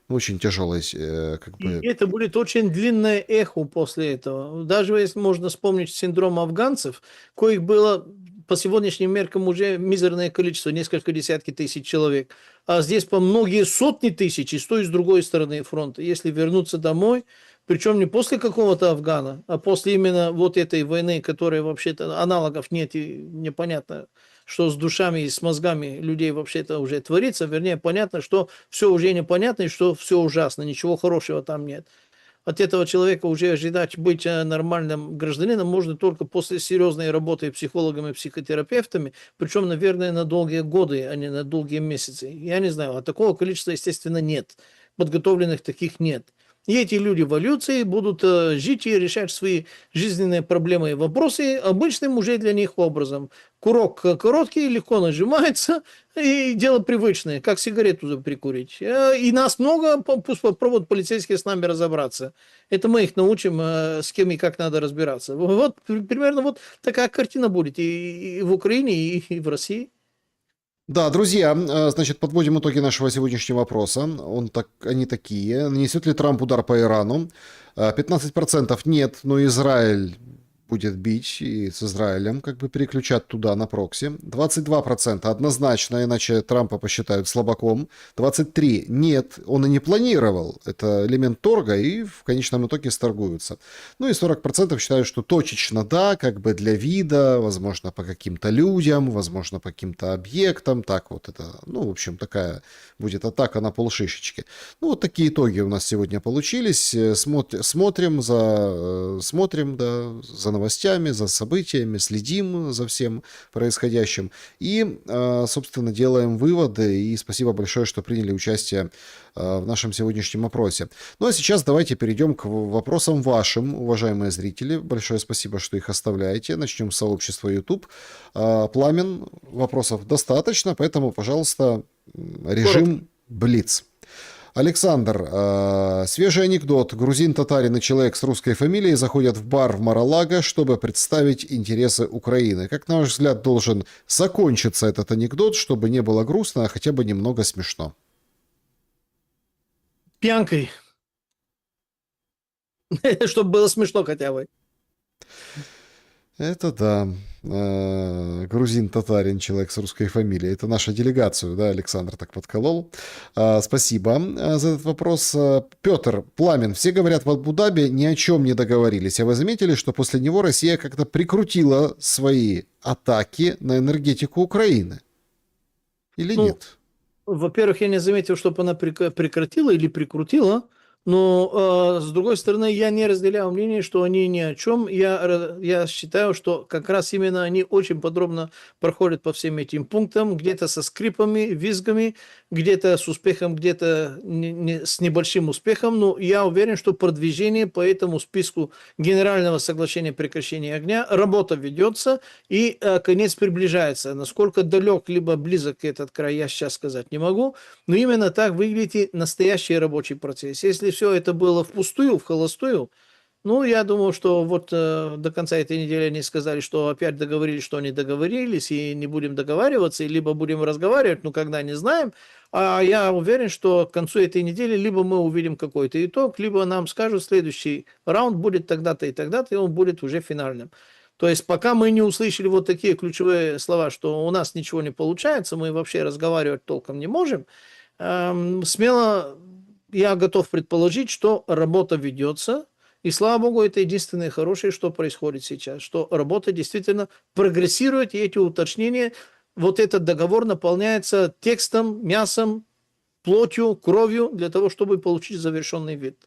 ну, очень тяжелой, как И бы. это будет очень длинное эхо после этого. Даже если можно вспомнить синдром афганцев, коих было по сегодняшним меркам уже мизерное количество, несколько десятки тысяч человек. А здесь по многие сотни тысяч и с той, и с другой стороны фронта. Если вернуться домой, причем не после какого-то Афгана, а после именно вот этой войны, которая вообще-то аналогов нет и непонятно, что с душами и с мозгами людей вообще-то уже творится. Вернее, понятно, что все уже непонятно и что все ужасно, ничего хорошего там нет. От этого человека уже ожидать быть нормальным гражданином можно только после серьезной работы психологами и психотерапевтами, причем, наверное, на долгие годы, а не на долгие месяцы. Я не знаю, а такого количества, естественно, нет. Подготовленных таких нет. И эти люди в эволюции будут жить и решать свои жизненные проблемы и вопросы обычным уже для них образом. Курок короткий, легко нажимается, и дело привычное, как сигарету прикурить. И нас много, пусть попробуют полицейские с нами разобраться. Это мы их научим, с кем и как надо разбираться. Вот примерно вот такая картина будет и в Украине, и в России. Да, друзья, значит, подводим итоги нашего сегодняшнего вопроса. Они такие. Нанесет ли Трамп удар по Ирану? 15% нет, но Израиль будет бить, и с Израилем как бы переключат туда на прокси. 22% однозначно, иначе Трампа посчитают слабаком. 23% нет, он и не планировал. Это элемент торга, и в конечном итоге сторгуются. Ну и 40% считают, что точечно да, как бы для вида, возможно, по каким-то людям, возможно, по каким-то объектам. Так вот это, ну, в общем, такая будет атака на полшишечки. Ну, вот такие итоги у нас сегодня получились. Смотрим, да, за новостями, за событиями, следим за всем происходящим и, собственно, делаем выводы. И спасибо большое, что приняли участие в нашем сегодняшнем опросе. Ну а сейчас давайте перейдем к вопросам вашим, уважаемые зрители. Большое спасибо, что их оставляете. Начнем с сообщества YouTube. Пламен, вопросов достаточно, поэтому, пожалуйста, режим Блиц. Александр, свежий анекдот. Грузин, татарин и человек с русской фамилией заходят в бар в Мар-а-Лаго, чтобы представить интересы Украины. Как, на ваш взгляд, должен закончиться этот анекдот, чтобы не было грустно, а хотя бы немного смешно? Пьянкой, чтобы было смешно хотя бы. Это да. Грузин-татарин, человек с русской фамилией. Это наша делегацию, да, Александр так подколол. Спасибо за этот вопрос. Петр Пламен. Все говорят, в Абу-Даби ни о чем не договорились. А вы заметили, что после него Россия как-то прикрутила свои атаки на энергетику Украины? Или Ну, нет? во-первых, я не заметил, чтобы она прекратила или прикрутила, но с другой стороны, я не разделяю мнение, что они ни о чем. Я считаю, что как раз именно они очень подробно проходят по всем этим пунктам, где-то со скрипами, визгами, где-то с успехом, где-то с небольшим успехом. Но я уверен, что продвижение по этому списку Генерального соглашения прекращения огня, работа ведется и конец приближается. Насколько далек либо близок этот край, я сейчас сказать не могу. Но именно так выглядит и настоящий рабочий процесс. Если все это было впустую, в холостую, ну, я думаю, что вот до конца этой недели они сказали, что опять договорились, что они договорились, и не будем договариваться, и либо будем разговаривать, но когда не знаем. А я уверен, что к концу этой недели либо мы увидим какой-то итог, либо нам скажут, следующий раунд будет тогда-то, и он будет уже финальным. То есть пока мы не услышали вот такие ключевые слова, что у нас ничего не получается, мы вообще разговаривать толком не можем, смело я готов предположить, что работа ведется, и слава богу, это единственное хорошее, что происходит сейчас, что работа действительно прогрессирует, и эти уточнения, вот этот договор наполняется текстом, мясом, плотью, кровью для того, чтобы получить завершенный вид.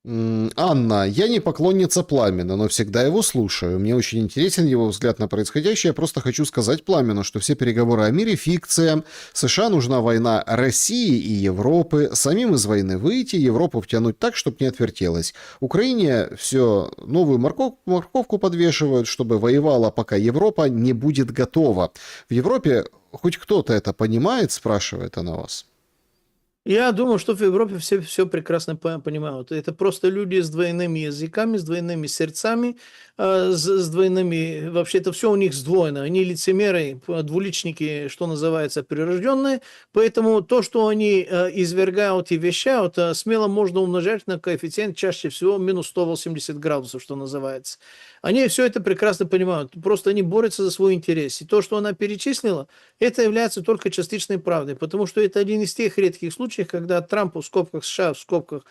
Анна, я не поклонница Пламена, но всегда его слушаю. Мне очень интересен его взгляд на происходящее. Я просто хочу сказать Пламену, что все переговоры о мире – фикция. США нужна война России и Европы. Самим из войны выйти, Европу втянуть так, чтобы не отвертелось. Украине все новую морковку подвешивают, чтобы воевала, пока Европа не будет готова. В Европе хоть кто-то это понимает, спрашивает она вас. Я думаю, что в Европе все прекрасно понимают. Это просто люди с двойными языками, с двойными сердцами, с двойными... Вообще это все у них сдвоено. Они лицемеры, двуличники, что называется, прирожденные. Поэтому то, что они извергают и вещают, смело можно умножать на коэффициент чаще всего минус 180 градусов, что называется. Они все это прекрасно понимают. Просто они борются за свой интерес. И то, что она перечислила, это является только частичной правдой. Потому что это один из тех редких случаев, когда Трампу в скобках США, в скобках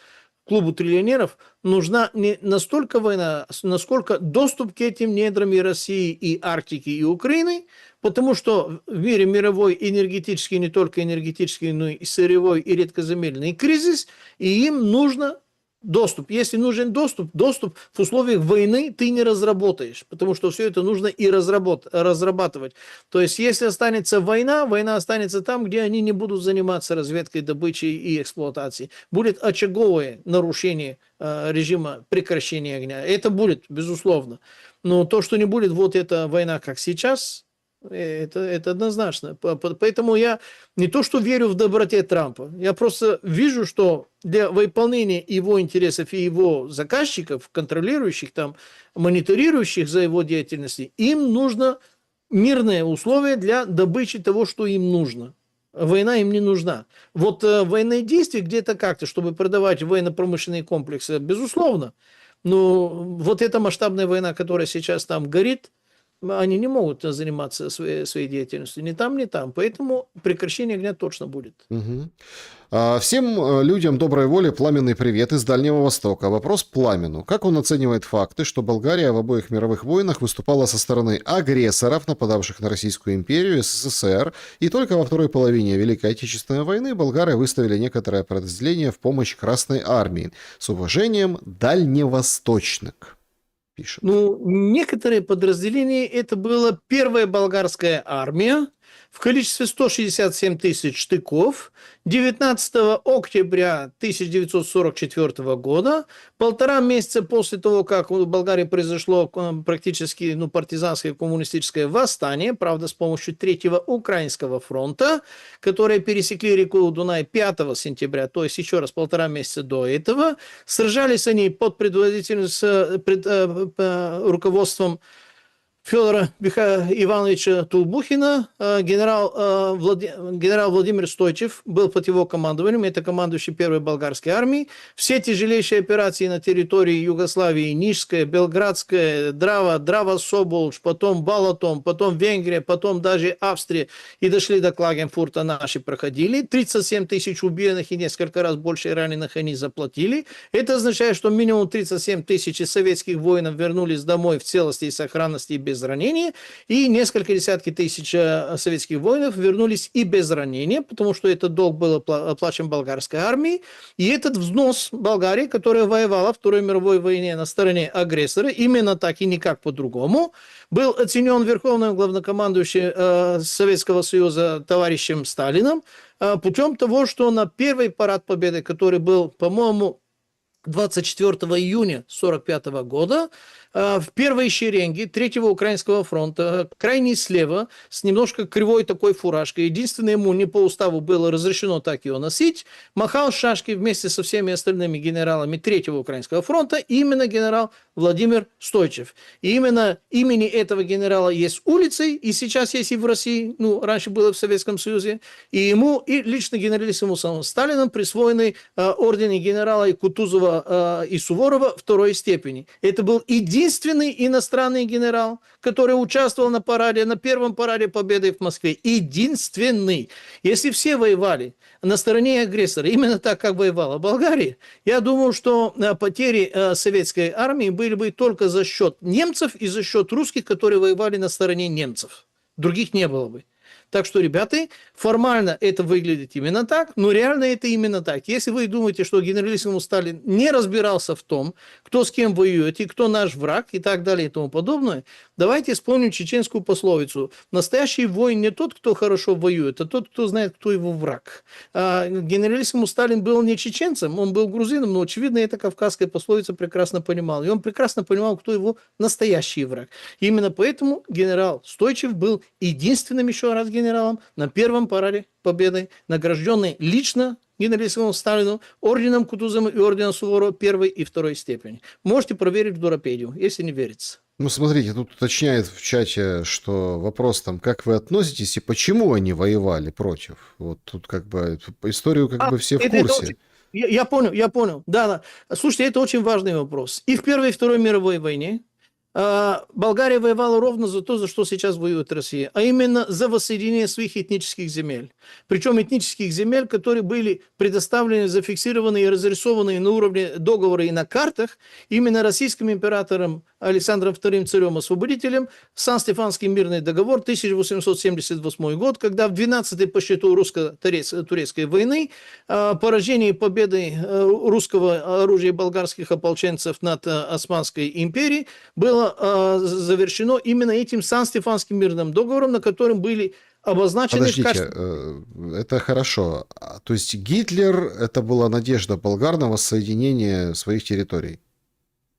клубу триллионеров нужна не настолько война, насколько доступ к этим недрам и России, и Арктики, и Украины, потому что в мире мировой энергетический, не только энергетический, но и сырьевой, и редкоземельный кризис, и им нужно доступ. Если нужен доступ в условиях войны ты не разработаешь, потому что все это нужно и разрабатывать. То есть, если останется война, война останется там, где они не будут заниматься разведкой, добычей и эксплуатацией. Будет очаговое нарушение режима прекращения огня. Это будет, безусловно. Но то, что не будет вот эта война, как сейчас, это однозначно. Поэтому я не то, что верю в доброте Трампа, я просто вижу, что для выполнения его интересов и его заказчиков, контролирующих там, мониторирующих за его деятельностью, им нужно мирные условия для добычи того, что им нужно. Война им не нужна. Вот военные действия где-то как-то, чтобы продавать военно-промышленные комплексы, безусловно. Но вот эта масштабная война, которая сейчас там горит, они не могут заниматься своей деятельностью ни там, ни там. Поэтому прекращение огня точно будет. Мгм. Всем людям доброй воли пламенный привет из Дальнего Востока. Вопрос Пламену. Как он оценивает факты, что Болгария в обоих мировых войнах выступала со стороны агрессоров, нападавших на Российскую империю, СССР, и только во второй половине Великой Отечественной войны болгары выставили некоторое подразделение в помощь Красной Армии. С уважением, Дальневосточник, пишет. Ну, некоторые подразделения, это была первая болгарская армия в количестве 167 тысяч штыков 19 октября 1944 года, полтора месяца после того, как в Болгарии произошло практически партизанское коммунистическое восстание, правда, с помощью Третьего Украинского фронта, которые пересекли реку Дунай 5 сентября, то есть еще раз полтора месяца до этого. Сражались они под предводительством, руководством Федора Ивановича Тулбухина, генерал Владимир Стойчев был под его командованием, это командующий первой болгарской армией. Все тяжелейшие операции на территории Югославии, Нижская, Белградская, Драва-Соболч, потом Балатон, потом Венгрия, потом даже Австрия и дошли до Клагенфурта наши проходили. 37 тысяч убитых и несколько раз больше раненых они заплатили. Это означает, что минимум 37 тысяч советских воинов вернулись домой в целости и сохранности и без ранения, и несколько десятки тысяч советских воинов вернулись и без ранения, потому что этот долг был оплачен болгарской армией, и этот взнос Болгарии, которая воевала в Второй мировой войне на стороне агрессора, именно так и никак по-другому, был оценен верховным главнокомандующим Советского Союза товарищем Сталином путем того, что на первый парад Победы, который был, по-моему, 24 июня 1945 года, в первой шеренге Третьего Украинского фронта, крайне слева, с немножко кривой такой фуражкой, единственное, ему не по уставу было разрешено так ее носить, махал шашкой вместе со всеми остальными генералами Третьего Украинского фронта именно генерал Владимир Стойчев. И именно имени этого генерала есть улицы, и сейчас есть и в России, ну, раньше было в Советском Союзе, и ему, и лично генералиссимусом Сталином присвоены ордены генерала и Кутузова и Суворова второй степени. Это был единственный иностранный генерал, который участвовал на параде, на первом параде Победы в Москве. Единственный. Если все воевали на стороне агрессора, именно так, как воевала Болгария, я думаю, что потери советской армии были бы только за счет немцев и за счет русских, которые воевали на стороне немцев. Других не было бы. Так что, ребята, формально это выглядит именно так, но реально это именно так. Если вы думаете, что генералиссимус Сталин не разбирался в том, кто с кем воюет и кто наш враг и так далее и тому подобное, давайте вспомним чеченскую пословицу. Настоящий воин не тот, кто хорошо воюет, а тот, кто знает, кто его враг. Генералиссимус Сталин был не чеченцем, он был грузином, но, очевидно, эта кавказская пословица прекрасно понимал. И он прекрасно понимал, кто его настоящий враг. И именно поэтому генерал Стойчев был единственным, еще раз, генералом на первом параде Победы, награжденный лично генералиссимусу Сталину орденом Кутузова и орденом Суворова первой и второй степени. Можете проверить в Дуропедию, если не верится. Ну, смотрите, тут уточняет в чате, что вопрос там, как вы относитесь и почему они воевали против. Вот тут как бы историю как бы все в курсе. Я понял. Да. Слушайте, это очень важный вопрос. И в Первой и Второй мировой войне Болгария воевала ровно за то, за что сейчас воюет Россия, а именно за воссоединение своих этнических земель. Причем этнических земель, которые были предоставлены, зафиксированы и разрисованы на уровне договора и на картах именно российским императором Александром II царем-освободителем, Сан-Стефанский мирный договор 1878 год, когда в 12-й по счету русско-турецкой войны поражение и победы русского оружия болгарских ополченцев над Османской империей было завершено именно этим Сан-Стефанским мирным договором, на котором были обозначены... Подождите, это хорошо. То есть Гитлер, это была надежда болгар на воссоединение своих территорий?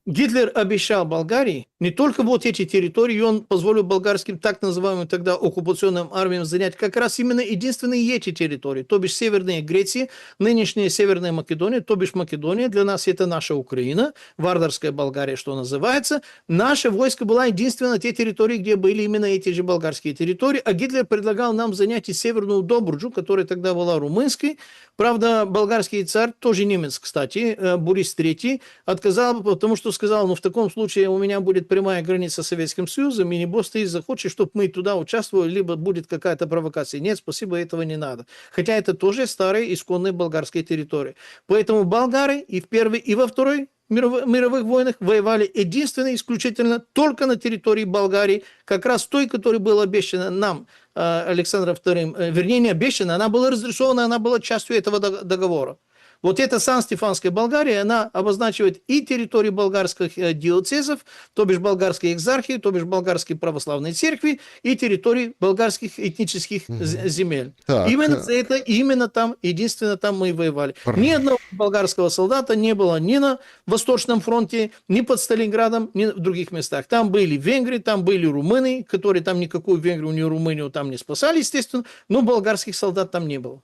Гитлер обещал Болгарии не только вот эти территории, он позволил болгарским так называемым тогда оккупационным армиям занять как раз именно единственные эти территории, то бишь Северная Греция, нынешняя Северная Македония, то бишь Македония, для нас это наша Украина, Вардарская Болгария, что называется. Наше войско было единственное на те территории, где были именно эти же болгарские территории, а Гитлер предлагал нам занять и Северную Добруджу, которая тогда была румынской. Правда, болгарский царь, тоже немец, кстати, Борис III, отказал, потому что сказал, ну в таком случае у меня будет прямая граница с Советским Союзом, и небось ты захочешь, чтобы мы туда участвовали, либо будет какая-то провокация. Нет, спасибо, этого не надо. Хотя это тоже старые исконные болгарские территории. Поэтому болгары и в Первой, и во Второй мировых войнах воевали единственно, исключительно только на территории Болгарии, как раз той, которая была обещана нам Александром II, вернее, не обещана, она была разрисована, она была частью этого договора. Вот эта Сан-Стефанская Болгария, она обозначивает и территории болгарских диоцезов, то бишь болгарские экзархии, то бишь болгарские православные церкви, и территории болгарских этнических земель. Так. Именно за это, именно там, единственно там мы и воевали. Ни одного болгарского солдата не было ни на Восточном фронте, ни под Сталинградом, ни в других местах. Там были венгры, там были румыны, которые там никакую Венгрию, ни Румынию там не спасали, естественно, но болгарских солдат там не было.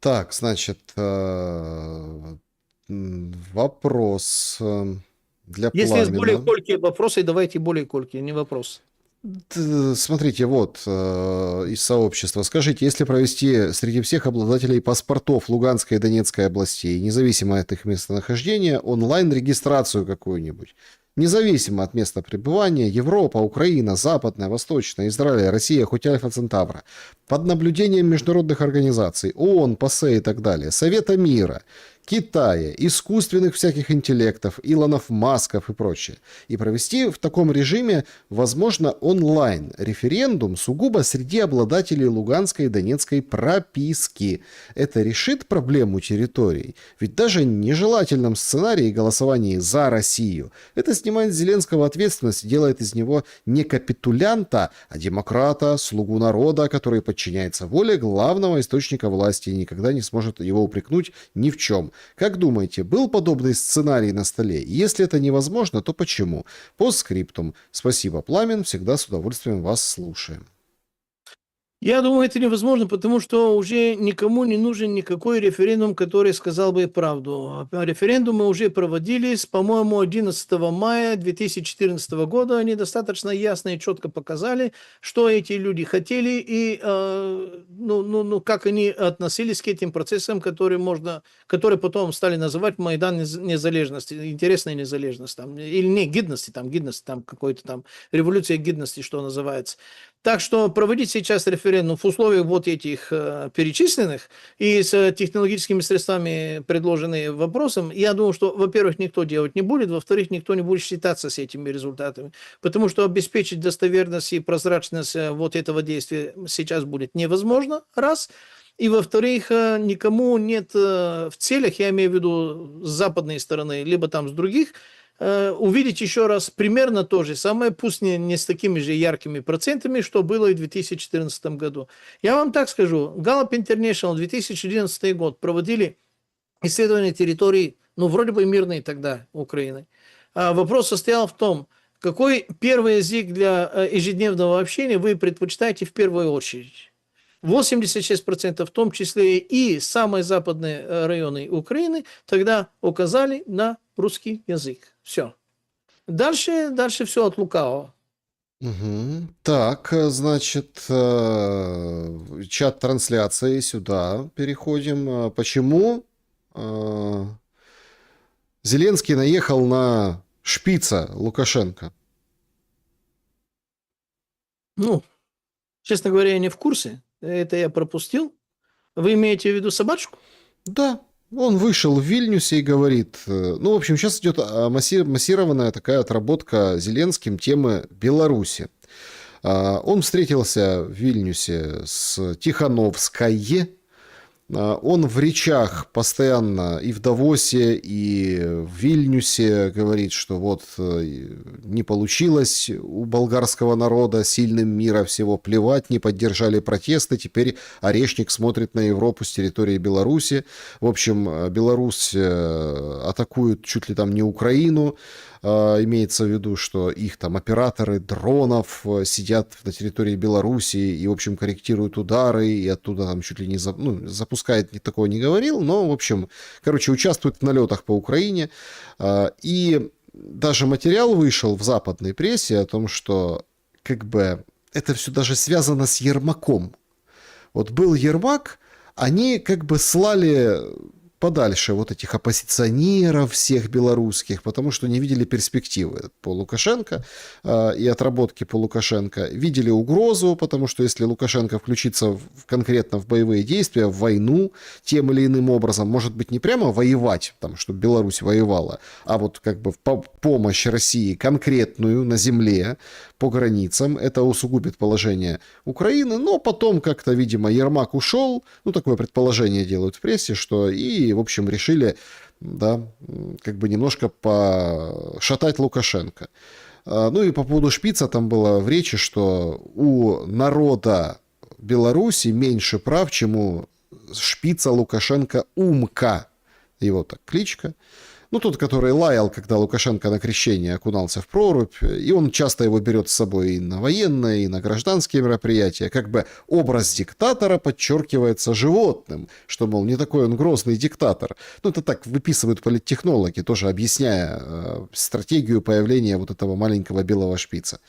Так, значит, вопрос для Если есть более Пламена. колкие вопросы, давайте более колкие, не вопрос. Смотрите, вот из сообщества. Скажите, если провести среди всех обладателей паспортов Луганской и Донецкой областей, независимо от их местонахождения, онлайн-регистрацию какую-нибудь, независимо от места пребывания, Европа, Украина, Западная, Восточная, Израиль, Россия, хоть Альфа Центавра, под наблюдением международных организаций, ООН, ПАСЕ и так далее, Совета мира, Китая, искусственных всяких интеллектов, Илонов, Масков и прочее. И провести в таком режиме, возможно, онлайн референдум сугубо среди обладателей Луганской и Донецкой прописки. Это решит проблему территорий. Ведь даже в нежелательном сценарии голосования за Россию это снимает с Зеленского ответственность и делает из него не капитулянта, а демократа, слугу народа, который подчиняется воле главного источника власти и никогда не сможет его упрекнуть ни в чем. Как думаете, был подобный сценарий на столе? Если это невозможно, то почему? Постскриптум. Спасибо, Пламен, всегда с удовольствием вас слушаем. Я думаю, это невозможно, потому что уже никому не нужен никакой референдум, который сказал бы правду. Референдумы уже проводились, по-моему, 11 мая 2014 года. Они достаточно ясно и четко показали, что эти люди хотели и как они относились к этим процессам, которые потом стали называть Майдан незалежности, интересная незалежность, там, или не гидности, там какой-то там революция гидности, что называется. Так что проводить сейчас референдум в условиях вот этих перечисленных и с технологическими средствами, предложенные вопросом, я думаю, что, во-первых, никто делать не будет, во-вторых, никто не будет считаться с этими результатами, потому что обеспечить достоверность и прозрачность вот этого действия сейчас будет невозможно, раз. И, во-вторых, никому нет в целях, я имею в виду с западной стороны, либо там с других, увидеть еще раз примерно то же самое, пусть не с такими же яркими процентами, что было и в 2014 году. Я вам так скажу, Gallup International 2011 год проводили исследование территорий, вроде бы мирной тогда Украины. Вопрос состоял в том, какой первый язык для ежедневного общения вы предпочитаете в первую очередь. 86%, в том числе и самые западные районы Украины, тогда указали на русский язык. Все. Дальше все от лукавого. Угу. Так, значит, чат трансляции сюда переходим. Почему Зеленский наехал на шпица Лукашенко? Честно говоря, я не в курсе. Это я пропустил. Вы имеете в виду собачку? Да, он вышел в Вильнюсе и говорит... в общем, сейчас идет массированная такая отработка Зеленским темы Беларуси. Он встретился в Вильнюсе с Тихановской. Он в речах постоянно и в Давосе, и в Вильнюсе говорит, что вот не получилось у болгарского народа, сильным мира всего плевать, не поддержали протесты, теперь Орешник смотрит на Европу с территории Беларуси. В общем, Беларусь атакует чуть ли там не Украину. Имеется в виду, что их там операторы дронов сидят на территории Беларуси и, в общем, корректируют удары, и оттуда там чуть ли не запускает, такого не говорил, но, в общем, участвует в налетах по Украине. И даже материал вышел в западной прессе о том, что это все даже связано с Ермаком. Вот был Ермак, они слали подальше вот этих оппозиционеров всех белорусских, потому что не видели перспективы по Лукашенко и отработки по Лукашенко. Видели угрозу, потому что если Лукашенко включится конкретно в боевые действия, в войну тем или иным образом, может быть, не прямо воевать, чтобы Беларусь воевала, а вот в помощь России конкретную на земле, по границам, это усугубит положение Украины, но потом как-то, видимо, Ермак ушел, такое предположение делают в прессе, что и, в общем, решили, немножко пошатать Лукашенко. И по поводу шпица там было в речи, что у народа Беларуси меньше прав, чем у шпица Лукашенко Умка, его так кличка. Тот, который лаял, когда Лукашенко на крещение окунался в прорубь, и он часто его берет с собой и на военные, и на гражданские мероприятия. Образ диктатора подчеркивается животным, что, мол, не такой он грозный диктатор. Это так выписывают политтехнологи, тоже объясняя стратегию появления вот этого маленького белого шпица.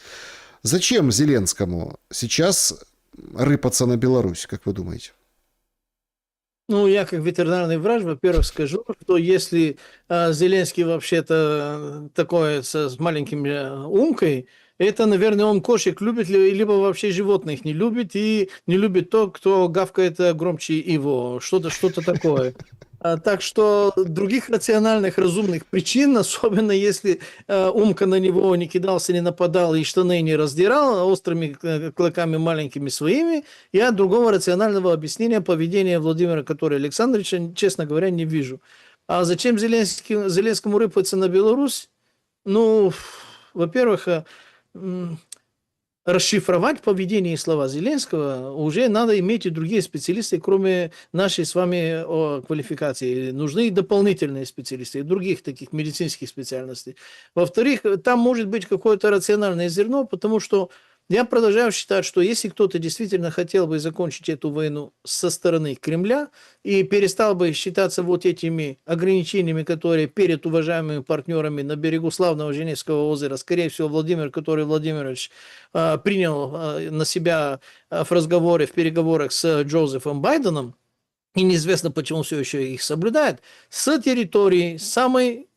Зачем Зеленскому сейчас рыпаться на Беларусь, как вы думаете? Ну, я как ветеринарный врач, во-первых, скажу, что если Зеленский вообще-то такой с маленьким умкой, это, наверное, он кошек любит, либо вообще животных не любит, и не любит то, кто гавкает громче его, что-то такое. Так что других рациональных, разумных причин, особенно если Умка на него не кидался, не нападал и штаны не раздирал острыми клыками маленькими своими, я другого рационального объяснения поведения Владимира Катора Александровича, честно говоря, не вижу. А зачем Зеленскому рыпаться на Беларусь? Ну, во-первых, расшифровать поведение и слова Зеленского уже надо иметь и другие специалисты, кроме нашей с вами квалификации. Нужны и дополнительные специалисты, и других таких медицинских специальностей. Во-вторых, там может быть какое-то рациональное зерно, потому что я продолжаю считать, что если кто-то действительно хотел бы закончить эту войну со стороны Кремля и перестал бы считаться вот этими ограничениями, которые перед уважаемыми партнерами на берегу славного Женевского озера, скорее всего, Владимир, который Владимирович принял на себя в разговоре, в переговорах с Джозефом Байденом, и неизвестно, почему все еще их соблюдает, с территории самой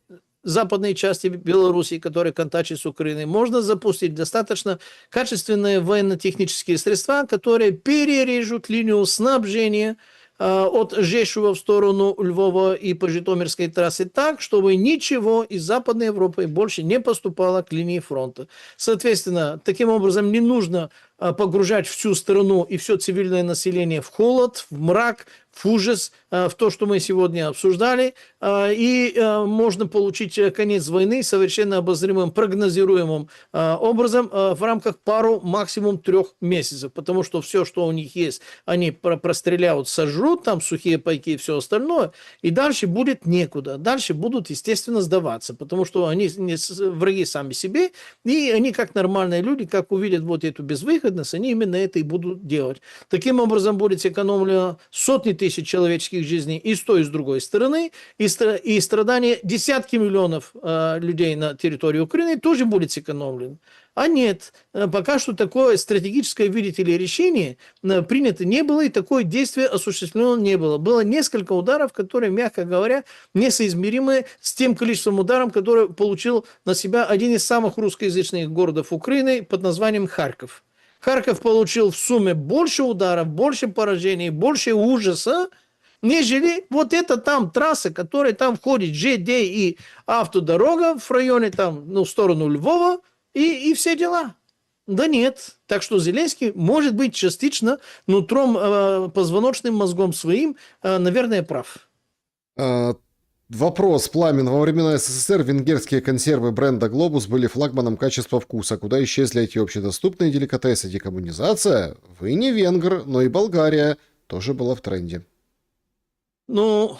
западной части Беларуси, которая контачит с Украиной, можно запустить достаточно качественные военно-технические средства, которые перережут линию снабжения от Жешува в сторону Львова и по Житомирской трассе так, чтобы ничего из Западной Европы больше не поступало к линии фронта. Соответственно, таким образом не нужно погружать всю страну и все цивильное население в холод, в мрак, в ужас, в то, что мы сегодня обсуждали, и можно получить конец войны совершенно обозримым, прогнозируемым образом в рамках пару, максимум 3 месяцев, потому что все, что у них есть, они простреляют, сожрут, там сухие пайки и все остальное, и дальше будет некуда, дальше будут, естественно, сдаваться, потому что они враги сами себе, и они как нормальные люди, как увидят вот эту безвыходность, они именно это и будут делать. Таким образом будет сэкономлено сотни тысяч человеческих жизней и с той, и с другой стороны, и страдания десятки миллионов людей на территории Украины тоже будет сэкономлено. А нет, пока что такое стратегическое, видите ли, решение принято не было, и такое действие осуществлено не было. Было несколько ударов, которые, мягко говоря, несоизмеримы с тем количеством ударов, которые получил на себя один из самых русскоязычных городов Украины под названием Харьков. Харьков получил в сумме больше ударов, больше поражений, больше ужаса, нежели вот эта там трасса, которая там входит, ЖД и автодорога в районе там, ну, в сторону Львова, и все дела. Да нет. Так что Зеленский может быть частично нутром, позвоночным мозгом своим, наверное, прав. Вопрос. Пламен. Во времена СССР венгерские консервы бренда «Глобус» были флагманом качества вкуса. Куда исчезли эти общедоступные деликатесы? Декоммунизация? Вы не венгр, но и Болгария тоже была в тренде. Ну,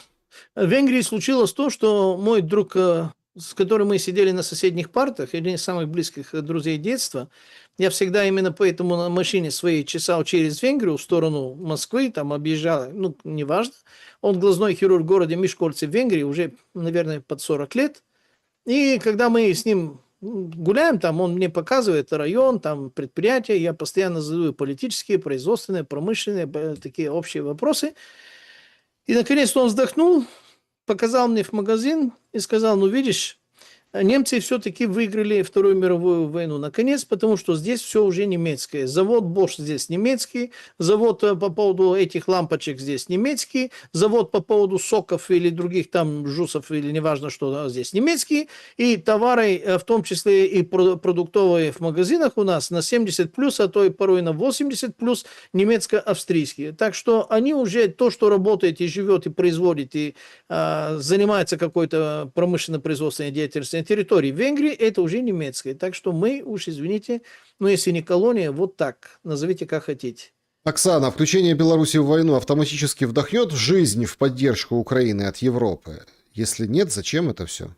в Венгрии случилось то, что мой друг, с которым мы сидели на соседних партах, один из самых близких друзей детства, я всегда именно поэтому на машине своей чесал через Венгрию в сторону Москвы, там объезжал, ну, неважно. Он глазной хирург в городе Мишкольце в Венгрии уже, наверное, под 40 лет. И когда мы с ним гуляем, там он мне показывает район, там предприятия, я постоянно задаю политические, производственные, промышленные, такие общие вопросы. И наконец-то он вздохнул, показал мне в магазин и сказал: ну, видишь, немцы все-таки выиграли Вторую мировую войну, наконец, потому что здесь все уже немецкое. Завод Bosch здесь немецкий, завод по поводу этих лампочек здесь немецкий, завод по поводу соков или других там жусов, или неважно что, здесь немецкий, и товары, в том числе и продуктовые в магазинах у нас на 70+, а то и порой на 80+, немецко-австрийские. Так что они уже то, что работает и живет, и производит, и занимается какой-то промышленно-производственной деятельностью на территории Венгрии, это уже немецкое. Так что мы, уж извините, но если не колония, вот так, назовите как хотите. Оксана, включение Беларуси в войну автоматически вдохнет жизнь в поддержку Украины от Европы? Если нет, зачем это все?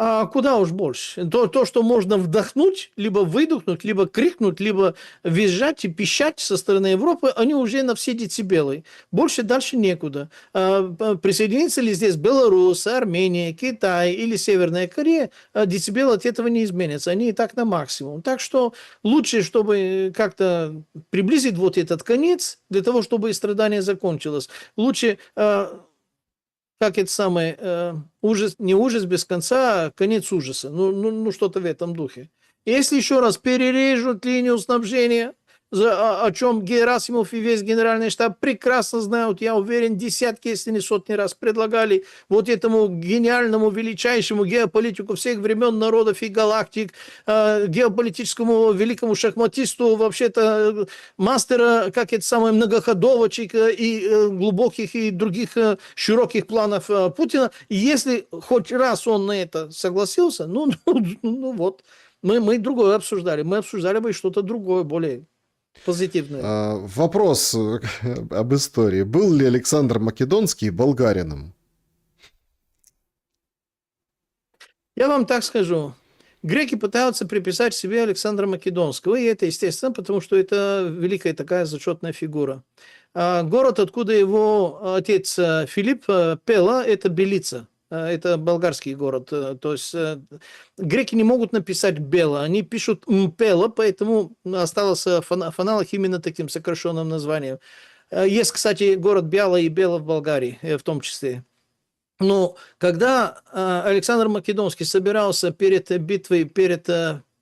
А куда уж больше. То, что можно вдохнуть, либо выдохнуть, либо крикнуть, либо визжать и пищать со стороны Европы, они уже на все децибелы. Больше дальше некуда. Присоединится ли здесь Беларусь, Армения, Китай или Северная Корея, децибелы от этого не изменятся. Они и так на максимум. Так что лучше, чтобы как-то приблизить вот этот конец, для того, чтобы страдание закончилось. Лучше... как это самое, ужас, не ужас без конца, а конец ужаса. Ну, что-то в этом духе. Если еще раз перережут линию снабжения, о чем Герасимов и весь генеральный штаб прекрасно знают, я уверен, десятки, если не сотни раз предлагали вот этому гениальному, величайшему геополитику всех времен, народов и галактик, геополитическому великому шахматисту, вообще-то мастера, как это самое, многоходовочек и глубоких и других широких планов Путина. Если хоть раз он на это согласился, ну вот, мы другое обсуждали. Мы обсуждали бы что-то другое, более позитивное. Вопрос об истории. Был ли Александр Македонский болгарином? Я вам так скажу. Греки пытаются приписать себе Александра Македонского, и это естественно, потому что это великая такая зачетная фигура. Город, откуда его отец Филипп Пела, это Белица. Это болгарский город. То есть греки не могут написать Бела, они пишут Мпела, поэтому остался фоналог именно таким сокращенным названием. Есть, кстати, город Бяла и Бела в Болгарии, в том числе. Но когда Александр Македонский собирался перед битвой, перед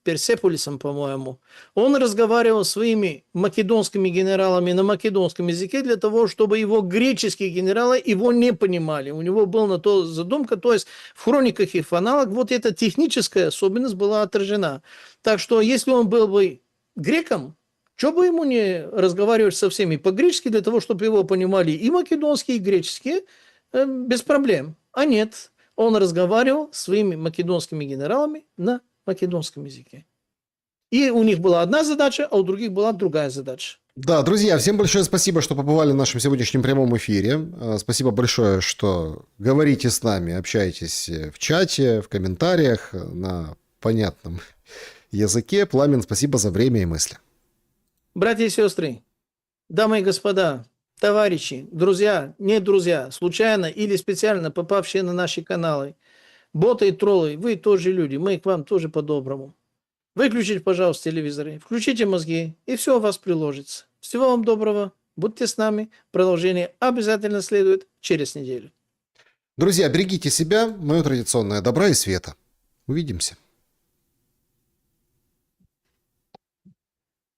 Персеполисом, по-моему, он разговаривал с своими македонскими генералами на македонском языке для того, чтобы его греческие генералы его не понимали. У него была на то задумка, то есть в хрониках и фаналах вот эта техническая особенность была отражена. Так что если он был бы греком, что бы ему не разговаривать со всеми по-гречески для того, чтобы его понимали и македонские, и греческие, без проблем. А нет, он разговаривал с своими македонскими генералами на македонском языке. И у них была одна задача, а у других была другая задача. Да, друзья, всем большое спасибо, что побывали в нашем сегодняшнем прямом эфире. Спасибо большое, что говорите с нами, общаетесь в чате, в комментариях на понятном языке. Пламен, спасибо за время и мысли. Братья и сестры, дамы и господа, товарищи, друзья, не друзья, случайно или специально попавшие на наши каналы, боты и троллы, вы тоже люди, мы к вам тоже по-доброму. Выключите, пожалуйста, телевизоры, включите мозги, и все у вас приложится. Всего вам доброго, будьте с нами, продолжение обязательно следует через неделю. Друзья, берегите себя, мое традиционное добра и света. Увидимся.